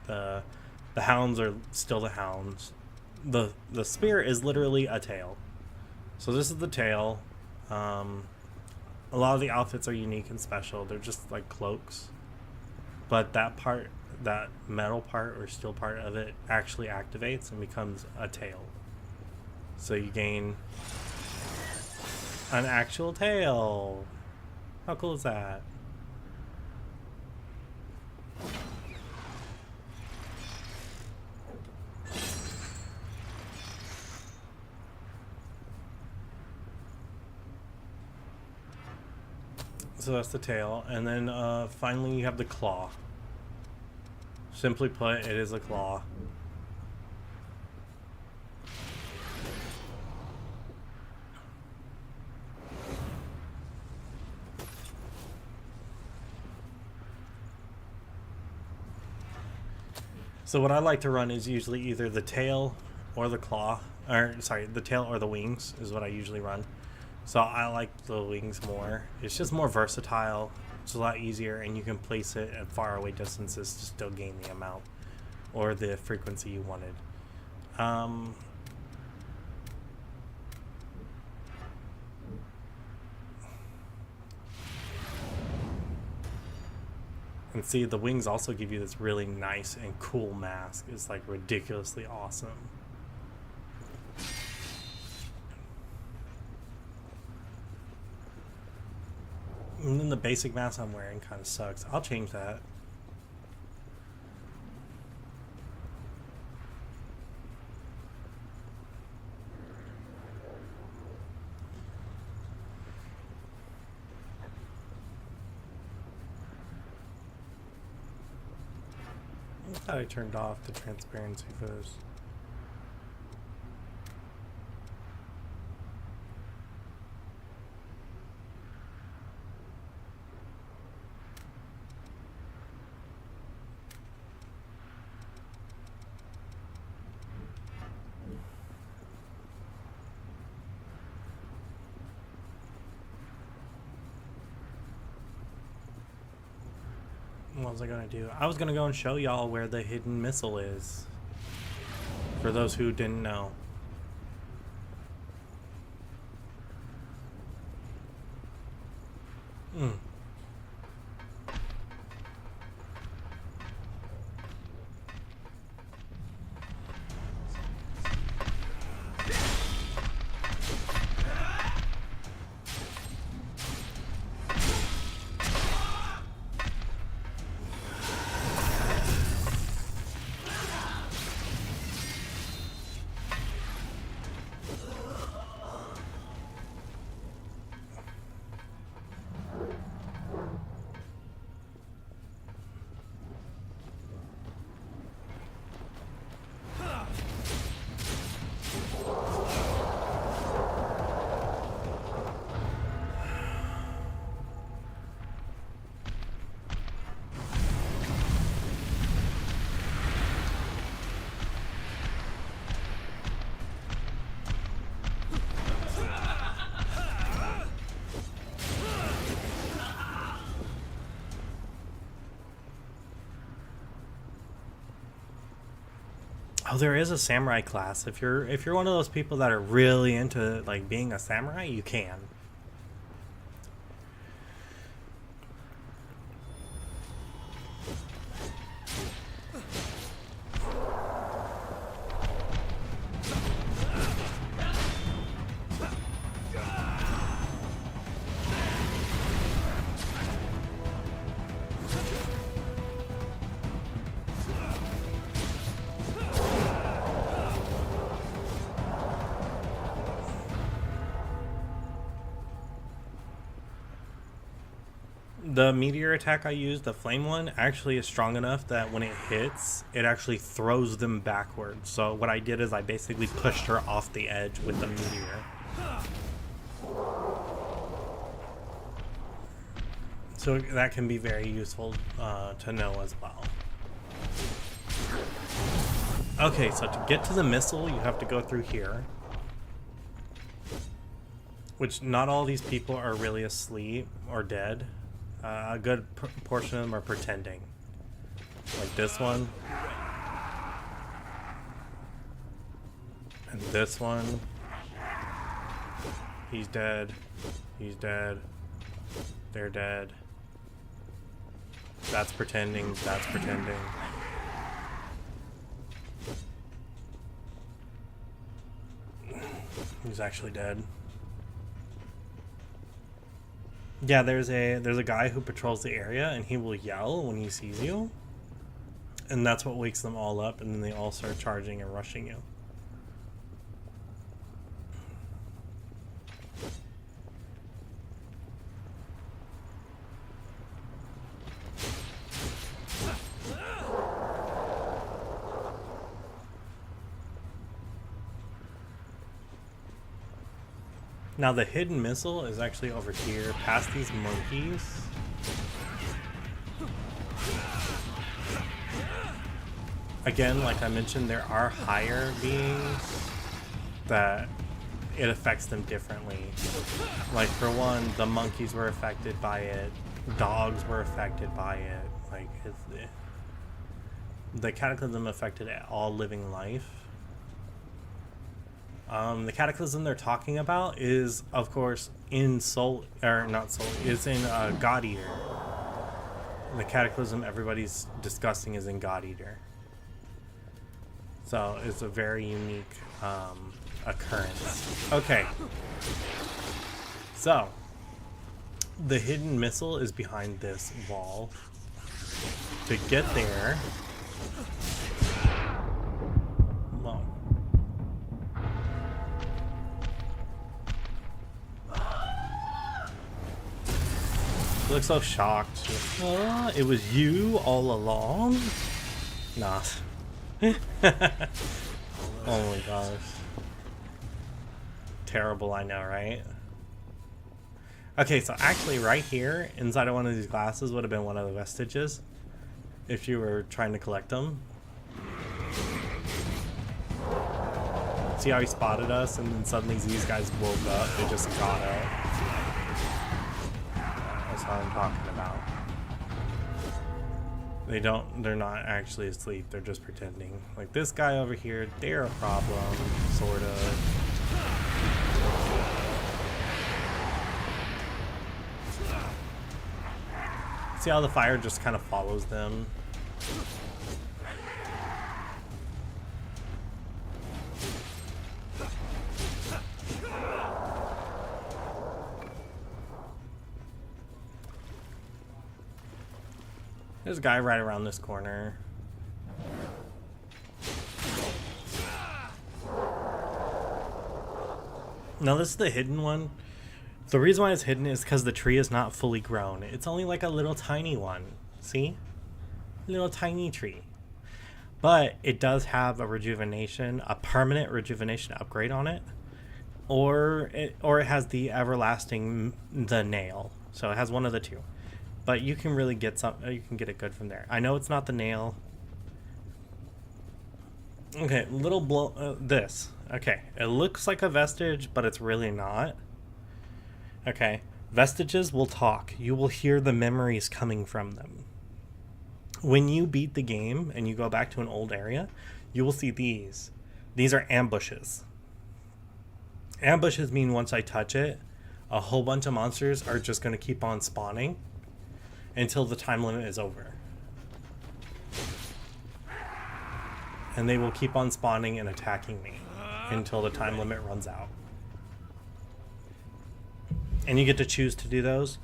The hounds are still the hounds. The spear is literally a tail. So this is the tail. A lot of the outfits are unique and special. They're just like cloaks. But that part, that metal part or steel part of it actually activates and becomes a tail. So you gain an actual tail. How cool is that? So that's the tail, and then finally you have the claw. Simply put, it is a claw. So what I like to run is usually either the tail or the claw, or sorry, the tail or the wings is what I usually run. So I like the wings more. It's just more versatile. It's a lot easier, and you can place it at far away distances to still gain the amount or the frequency you wanted. And see, the wings also give you this really nice and cool mask. It's like ridiculously awesome. And then the basic mask I'm wearing kind of sucks. I'll change that. I thought I turned off the transparency for this. What was I gonna do? I was gonna go and show y'all where the hidden missile is. For those who didn't know. Oh, there is a samurai class. If you're one of those people that are really into like being a samurai, you can. The meteor attack I used, the flame one, actually is strong enough that when it hits, it actually throws them backwards. So what I did is I basically pushed her off the edge with the meteor. So that can be very useful to know as well. Okay, so to get to the missile, you have to go through here. Which not all these people are really asleep or dead. A good portion of them are pretending. Like this one. And this one. He's dead. He's dead. They're dead. That's pretending. That's pretending. He's actually dead. Yeah, there's a guy who patrols the area, and he will yell when he sees you. And that's what wakes them all up, and then they all start charging and rushing you. Now the hidden missile is actually over here, past these monkeys. Again, like I mentioned, there are higher beings that it affects them differently. Like for one, the monkeys were affected by it, dogs were affected by it. Like the cataclysm affected all living life. The cataclysm they're talking about is, of course, in Soul, or not Soul, is in God Eater. The cataclysm everybody's discussing is in God Eater. So it's a very unique occurrence. Okay. So the hidden missile is behind this wall. To get there, well, you look so shocked. It was you all along? Nah. Oh my gosh. Terrible, I know, right? Okay, so actually right here, inside of one of these glasses would have been one of the vestiges. If you were trying to collect them. See how he spotted us and then suddenly these guys woke up, they just got out. That's what I'm talking about. They're not actually asleep, they're just pretending. Like this guy over here, they're a problem, sort of. See how the fire just kind of follows them? There's a guy right around this corner. Now this is the hidden one. The reason why it's hidden is because the tree is not fully grown. It's only like a little tiny one. See? Little tiny tree. But it does have a rejuvenation, a permanent rejuvenation upgrade on it. Or it has the everlasting, the nail. So it has one of the two. But you can really get you can get it good from there. I know it's not the nail. Okay, this. Okay, it looks like a vestige, but it's really not. Okay, vestiges will talk. You will hear the memories coming from them. When you beat the game and you go back to an old area, you will see these. These are ambushes. Ambushes mean once I touch it, a whole bunch of monsters are just going to keep on spawning until the time limit is over. And they will keep on spawning and attacking me until the time limit runs out. And you get to choose to do those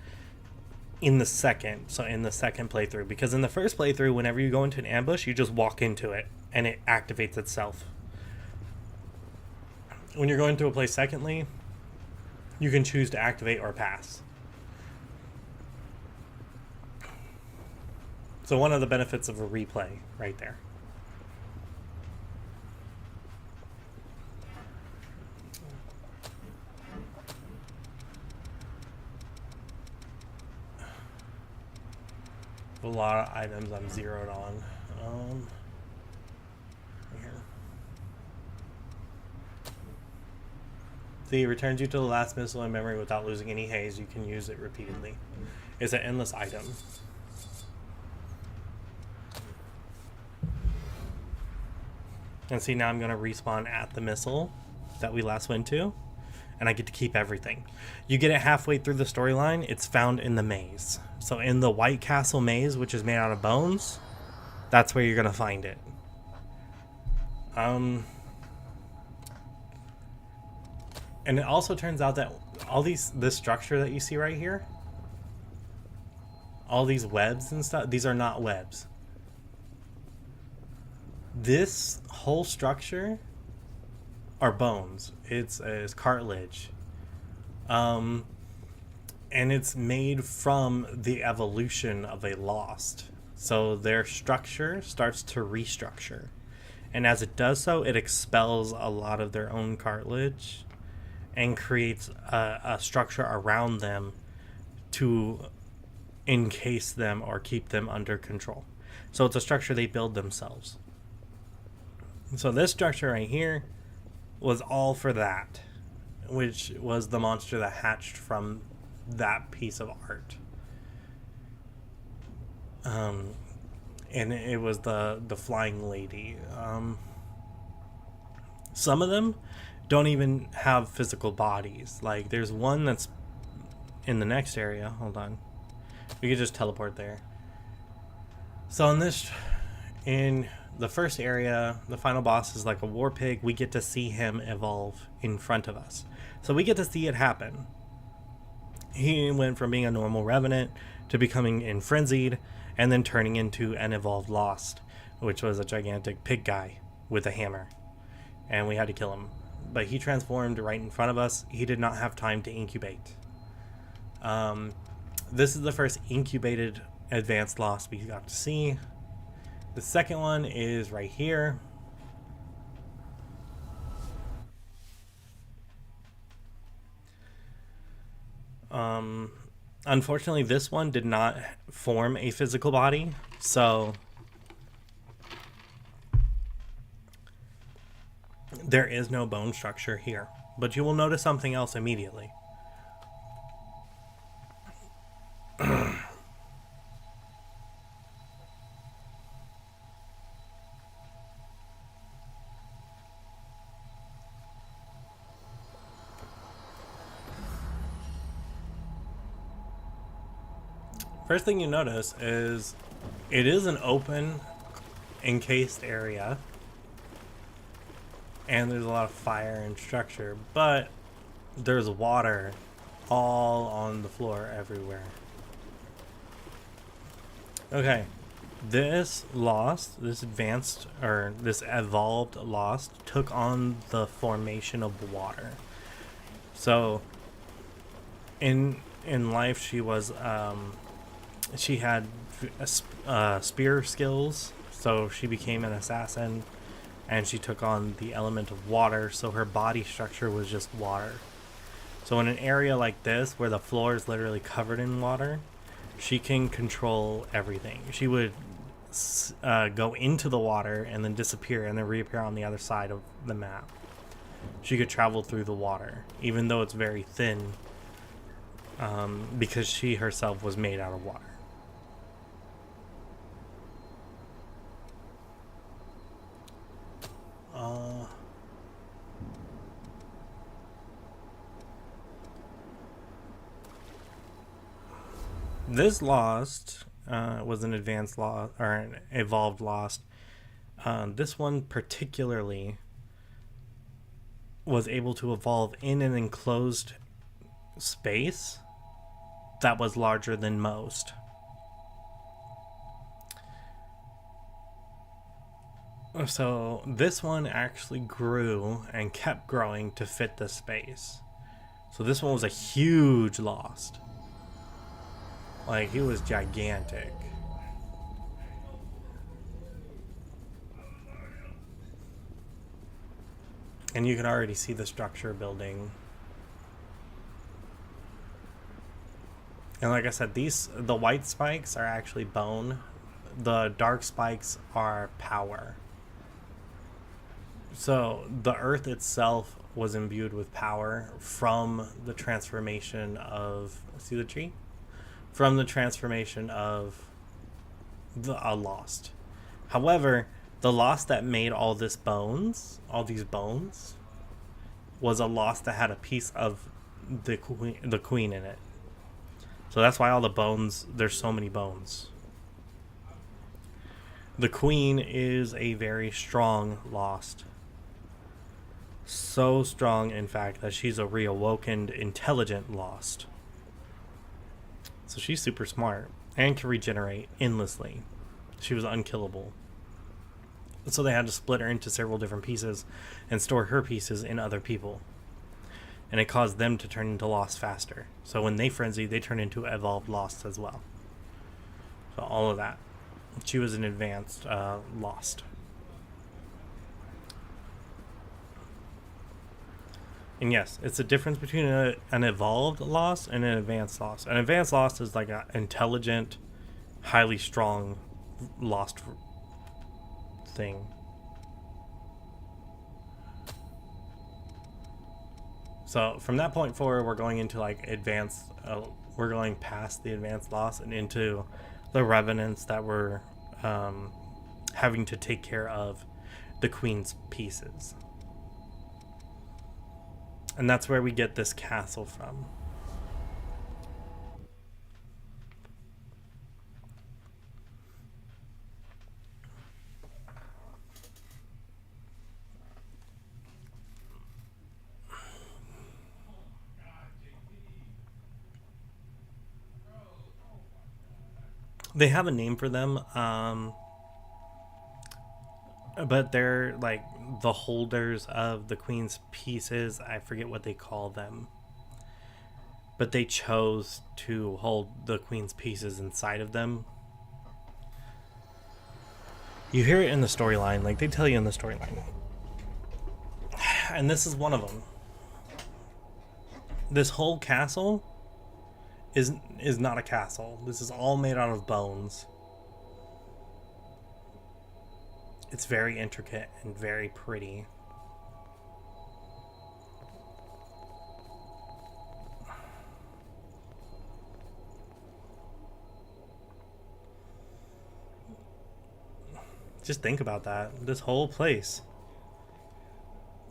in the second playthrough. Because in the first playthrough, whenever you go into an ambush, you just walk into it and it activates itself. When you're going to a place secondly, you can choose to activate or pass. So one of the benefits of a replay right there. A lot of items I'm zeroed on. Here. See, it returns you to the last missile in memory without losing any haze. You can use it repeatedly. It's an endless item. And see, now I'm going to respawn at the missile that we last went to, and I get to keep everything. You get it halfway through the storyline, it's found in the maze. So in the White Castle maze, which is made out of bones, that's where you're going to find it. And it also turns out that all this structure that you see right here, all these webs and stuff, these are not webs. This whole structure are bones. It's cartilage. And it's made from the evolution of a lost. So their structure starts to restructure. And as it does so, it expels a lot of their own cartilage and creates a structure around them to encase them or keep them under control. So it's a structure they build themselves. So this structure right here was all for that, which was the monster that hatched from that piece of art. And it was the flying lady. Some of them don't even have physical bodies. Like there's one that's in the next area. Hold on. We could just teleport there. So in the first area, the final boss is like a war pig. We get to see him evolve in front of us. So we get to see it happen. He went from being a normal revenant to becoming enfrenzied and then turning into an evolved lost, which was a gigantic pig guy with a hammer. And we had to kill him. But he transformed right in front of us. He did not have time to incubate. This is the first incubated advanced lost we got to see. The second one is right here. Unfortunately, this one did not form a physical body, so there is no bone structure here. But you will notice something else immediately. First thing you notice is it is an open, encased area, and there's a lot of fire and structure, but there's water all on the floor everywhere. Okay, this evolved lost took on the formation of water. So in life she had spear skills, so she became an assassin, and she took on the element of water, so her body structure was just water. So in an area like this, where the floor is literally covered in water, she can control everything. She would go into the water and then disappear and then reappear on the other side of the map. She could travel through the water, even though it's very thin, because she herself was made out of water. This lost was an advanced lost or an evolved lost. This one particularly was able to evolve in an enclosed space that was larger than most. So this one actually grew and kept growing to fit the space. So this one was a huge lost. Like, he was gigantic. And you can already see the structure building. And like I said, the white spikes are actually bone. The dark spikes are power. So the earth itself was imbued with power from the transformation of, see the tree? From the transformation of a Lost. However, the Lost that made all these bones, was a Lost that had a piece of the queen in it. So that's why all the bones, there's so many bones. The queen is a very strong Lost. So strong, in fact, that she's a reawakened, intelligent Lost. So she's super smart and can regenerate endlessly. She was unkillable. So they had to split her into several different pieces and store her pieces in other people. And it caused them to turn into Lost faster. So when they frenzied, they turned into evolved Lost as well. So all of that. She was an advanced Lost. And yes, it's a difference between an evolved Lost and an advanced Lost. An advanced Lost is like an intelligent, highly strong Lost thing. So from that point forward, we're going into like advanced. We're going past the advanced Lost and into the revenants that were having to take care of the queen's pieces. And that's where we get this castle from. They have a name for them, but they're like the holders of the queen's pieces. I forget what they call them. But they chose to hold the queen's pieces inside of them. You hear it in the storyline, like they tell you in the storyline. And this is one of them. This whole castle is not a castle. This is all made out of bones. It's very intricate and very pretty. Just think about that. This whole place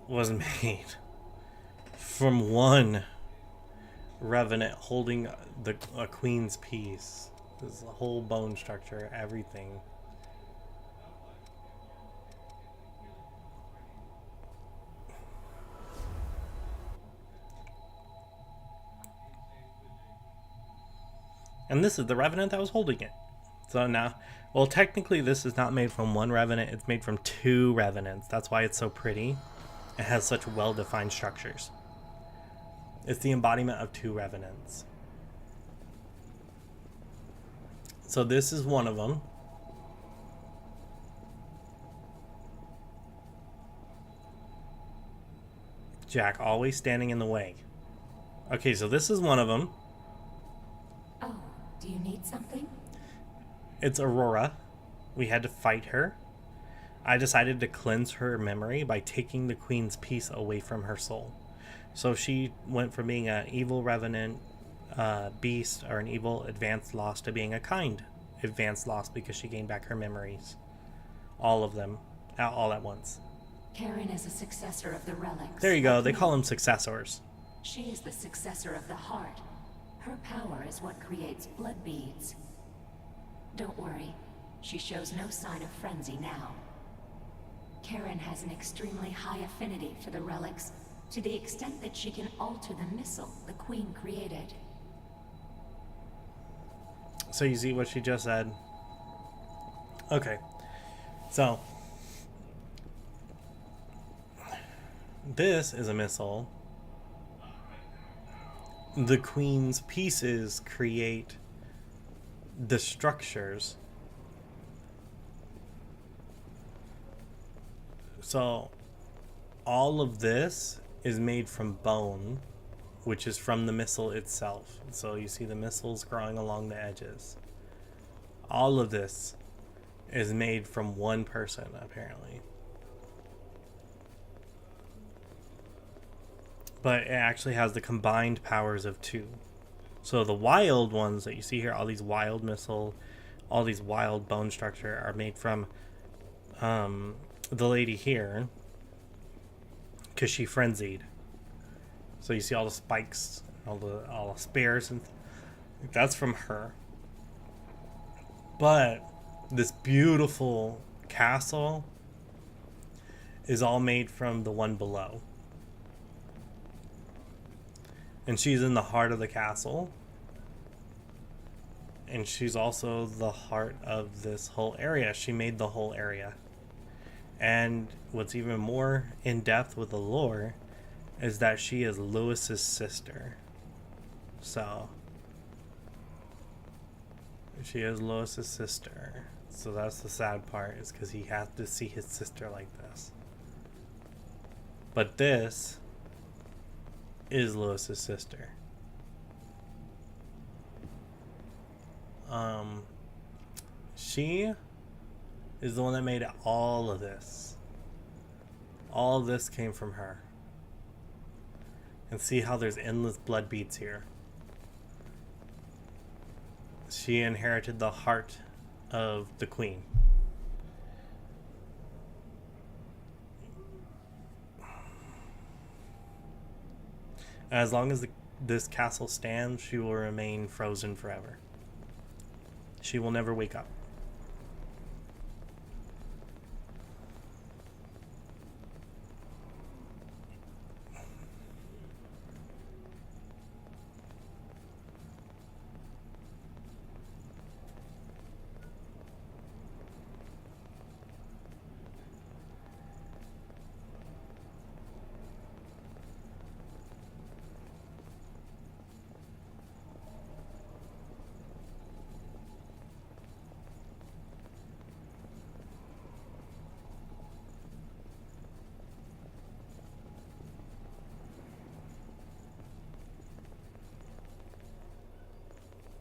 was made from one revenant holding a queen's piece. This whole bone structure, everything. And this is the revenant that was holding it. So now, well, technically this is not made from one revenant, it's made from two revenants. That's why it's so pretty. It has such well-defined structures. It's the embodiment of two revenants. So this is one of them. Jack, always standing in the way. Okay, so this is one of them. Oh, do you need something? It's Aurora. We had to fight her. I decided to cleanse her memory by taking the queen's piece away from her soul. So she went from being an evil revenant beast or an evil advanced Lost to being a kind advanced Lost because she gained back her memories. All of them. All at once. Karen is a successor of the relics. There you go. They call them successors. She is the successor of the heart. Her power is what creates blood beads. Don't worry. She shows no sign of frenzy now. Karen has an extremely high affinity for the relics, to the extent that she can alter the missile the Queen created. So you see what she just said? Okay. So this is a missile. The Queen's pieces create the structures. So all of this is made from bone, which is from the missile itself. So you see the missiles growing along the edges. All of this is made from one person, apparently. But it actually has the combined powers of two. So the wild ones that you see here, all these wild missile, all these wild bone structure are made from the lady here, because she frenzied. So you see all the spikes, all the spears, and that's from her. But this beautiful castle is all made from the one below. And she's in the heart of the castle. And she's also the heart of this whole area. She made the whole area. And what's even more in depth with the lore is that she is Lewis's sister. So she is Lewis's sister. So that's the sad part, is because he has to see his sister like this. But this is Lewis's sister. She is the one that made all of this. All of this came from her. And see how there's endless blood beads here. She inherited the heart of the queen. As long as this castle stands, she will remain frozen forever. She will never wake up.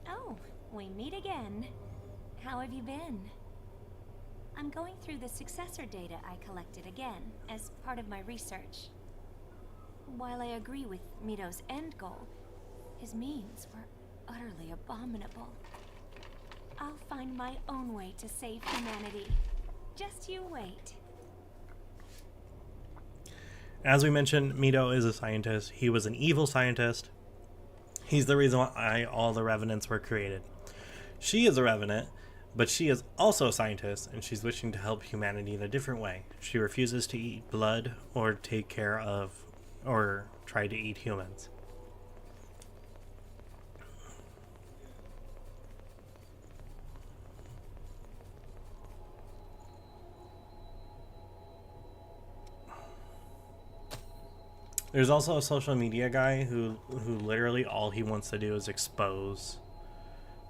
Oh, we meet again. How have you been? I'm going through the successor data I collected again as part of my research. While I agree with Mito's end goal, his means were utterly abominable. I'll find my own way to save humanity. Just you wait. As we mentioned, Mito is a scientist. He was an evil scientist. He's the reason why all the Revenants were created. She is a Revenant, but she is also a scientist, and she's wishing to help humanity in a different way. She refuses to eat blood or take care of or try to eat humans. There's also a social media guy who literally all he wants to do is expose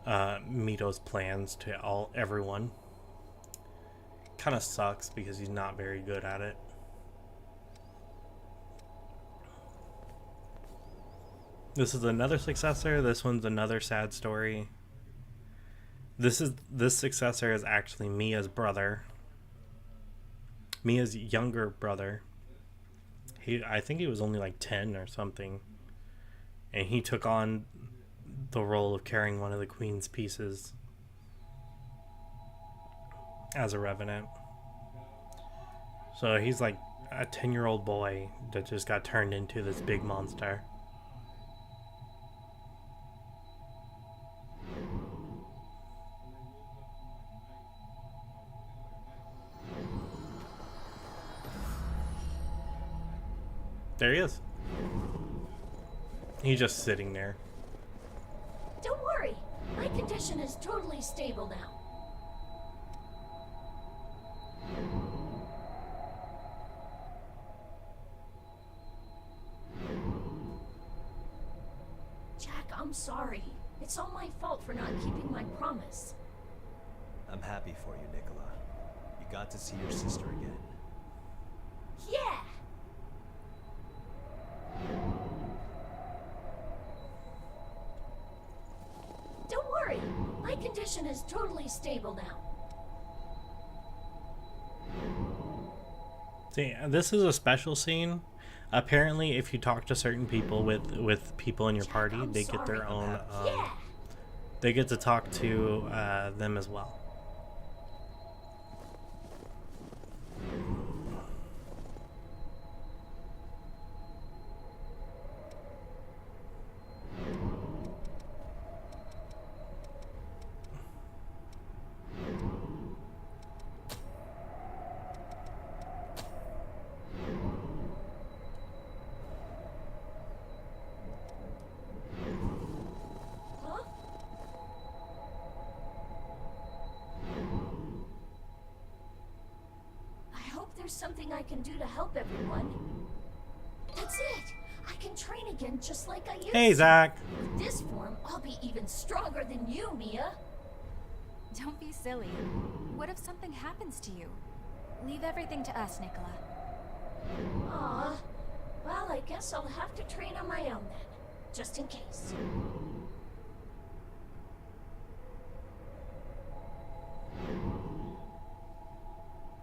Mito's plans to everyone. Kind of sucks because he's not very good at it. This is another successor. This one's another sad story. This successor is actually Mia's brother. Mia's younger brother. I think he was only like 10 or something. And he took on the role of carrying one of the queen's pieces as a Revenant. So he's like a 10-year-old boy that just got turned into this big monster. There he is. He's just sitting there. Don't worry. My condition is totally stable now. Jack, I'm sorry. It's all my fault for not keeping my promise. I'm happy for you, Nicola. You got to see your sister again. Yeah! stable now. See, this is a special scene. Apparently, if you talk to certain people with people in your party, they get their own. They get to talk to them as well. There's something I can do to help everyone. That's it! I can train again just like I used to. Hey, Zach! With this form, I'll be even stronger than you, Mia. Don't be silly. What if something happens to you? Leave everything to us, Nicola. Aw. Well, I guess I'll have to train on my own then. Just in case.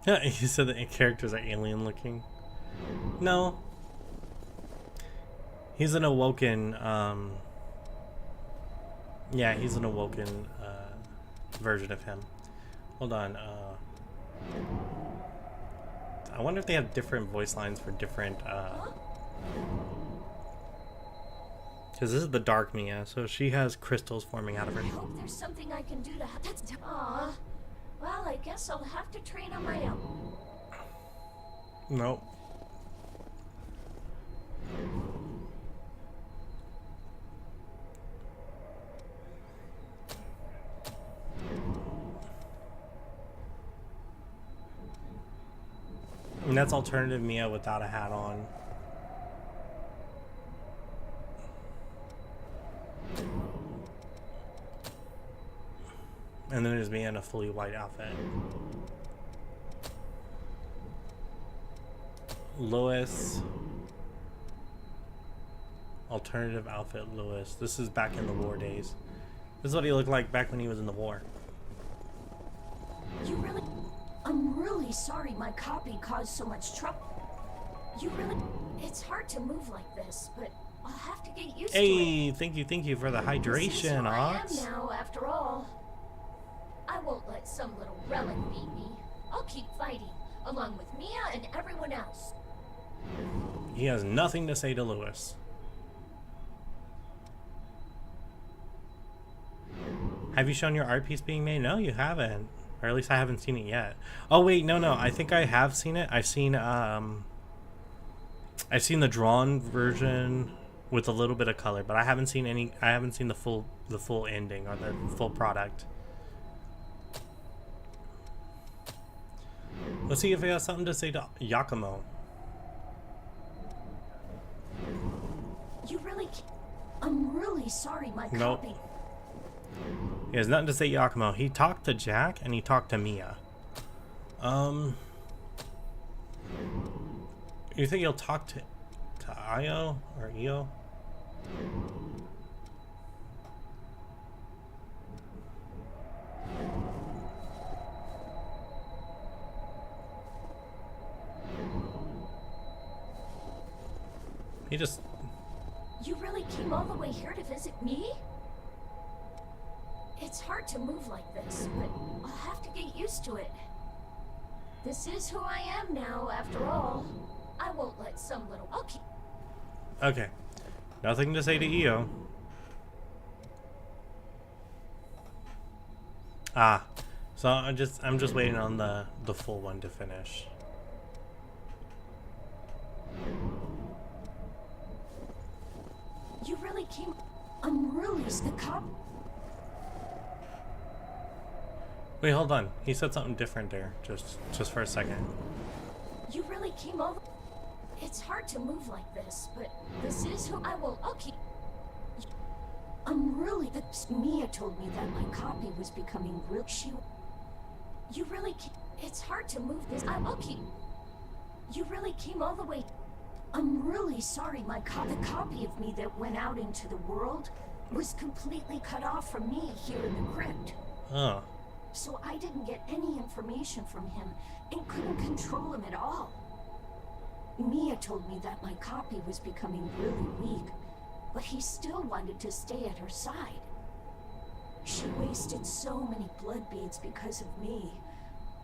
Yeah, you said the characters are alien looking. No. He's an awoken, yeah, he's an awoken, version of him. Hold on, I wonder if they have different voice lines for different, because this is the Dark Mia, so she has crystals forming out of her. I hope there's something I can do to help. Aw. Well, I guess I'll have to train on my own. Nope. And that's alternative Mia without a hat on. And then there's me in a fully white outfit. Lewis. Alternative outfit Lewis. This is back in the war days. This is what he looked like back when he was in the war. You really... I'm really sorry my copy caused so much trouble. You really... It's hard to move like this, but I'll have to get used to it. Hey, thank you for the hydration, Ox. I am now, after all. I won't let some little relic beat me. I'll keep fighting, along with Mia and everyone else. He has nothing to say to Lewis. Have you shown your art piece being made? No, you haven't. Or at least I haven't seen it yet. Oh wait, no, I think I have seen it. I've seen the drawn version with a little bit of color, but I haven't seen the full ending or the full product. Let's see if he has something to say to Yakumo. You really... I'm really sorry my copy... He has nothing to say to Yakumo. He talked to Jack and he talked to Mia. You think he'll talk to Io or Io? He just... You really came all the way here to visit me? It's hard to move like this, but I'll have to get used to it. This is who I am now, after all. I won't let some little... Okay. Nothing to say to Io. Ah. So I'm just waiting on the full one to finish. You really came... I'm really the cop... Wait, hold on. He said something different there, just for a second. You really came over... It's hard to move like this, but this is who I will... I'll keep... I'm really... Mia told me that my copy was becoming real... You really... It's hard to move this... I'll keep... You really came all the way... I'm really sorry the copy of me that went out into the world was completely cut off from me here in the crypt. Oh. so I didn't get any information from him and couldn't control him at all. Mia told me that my copy was becoming really weak, but he still wanted to stay at her side. She wasted so many blood beads because of me.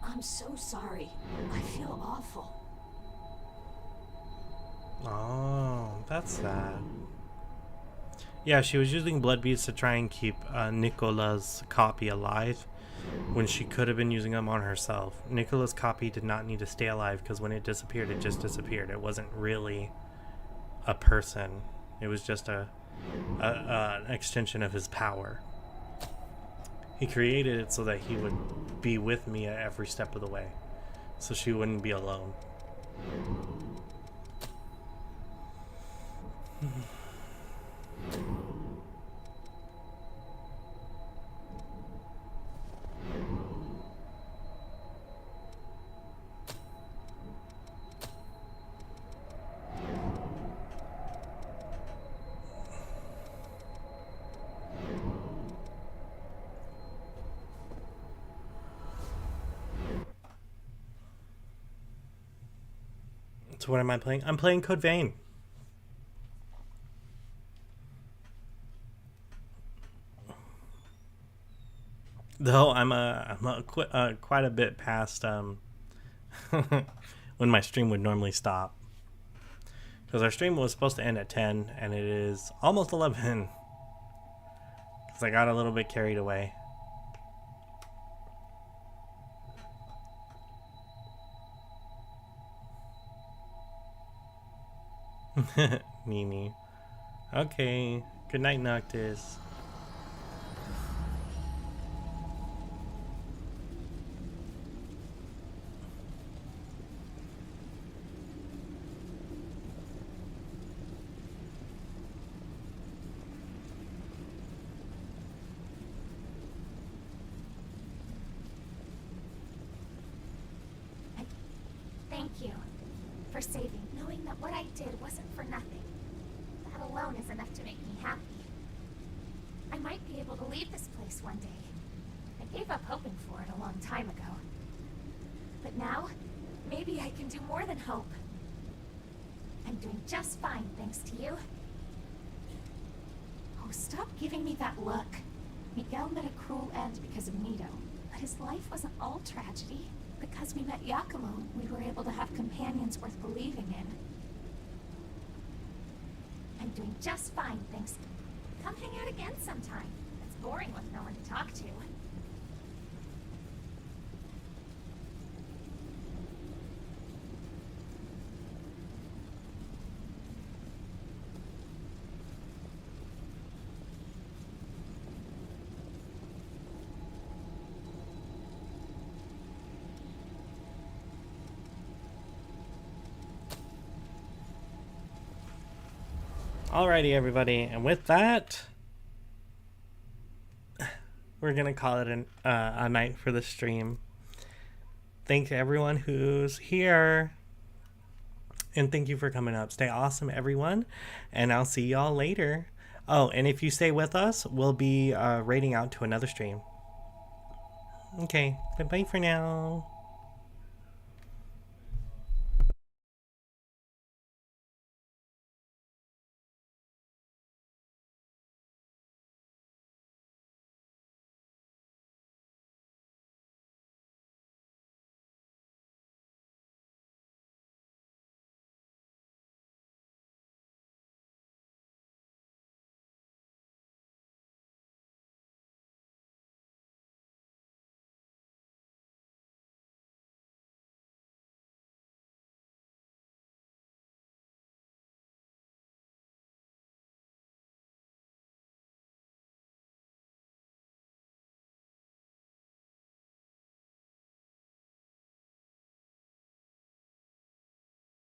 I'm so sorry. I feel awful. Oh, that's sad. Yeah, she was using blood beads to try and keep Nicola's copy alive when she could have been using them on herself. Nicola's copy did not need to stay alive because when it disappeared, it just disappeared. It wasn't really a person. It was just an extension of his power. He created it so that he would be with Mia every step of the way, so she wouldn't be alone. So what am I playing? I'm playing Code Vein. Though I'm quite a bit past when my stream would normally stop. Because our stream was supposed to end at 10 and it is almost 11. Because I got a little bit carried away. Nini. Okay. Good night, Noctis. Thank you for saving. Knowing that what I did wasn't for nothing. That alone is enough to make me happy. I might be able to leave this place one day. I gave up hoping for it a long time ago. But now, maybe I can do more than hope. I'm doing just fine thanks to you. Oh, stop giving me that look. Miguel met a cruel end because of Nito. But his life wasn't all tragedy. Because we met Yakumo, we were able to have companions worth believing in. I'm doing just fine, thanks. Come hang out again sometime. It's boring with no one to talk to. Alrighty, everybody, and with that, we're gonna call it a night for the stream. Thanks to everyone who's here, and thank you for coming up. Stay awesome, everyone, and I'll see y'all later. Oh, and if you stay with us, we'll be raiding out to another stream. Okay, bye-bye for now.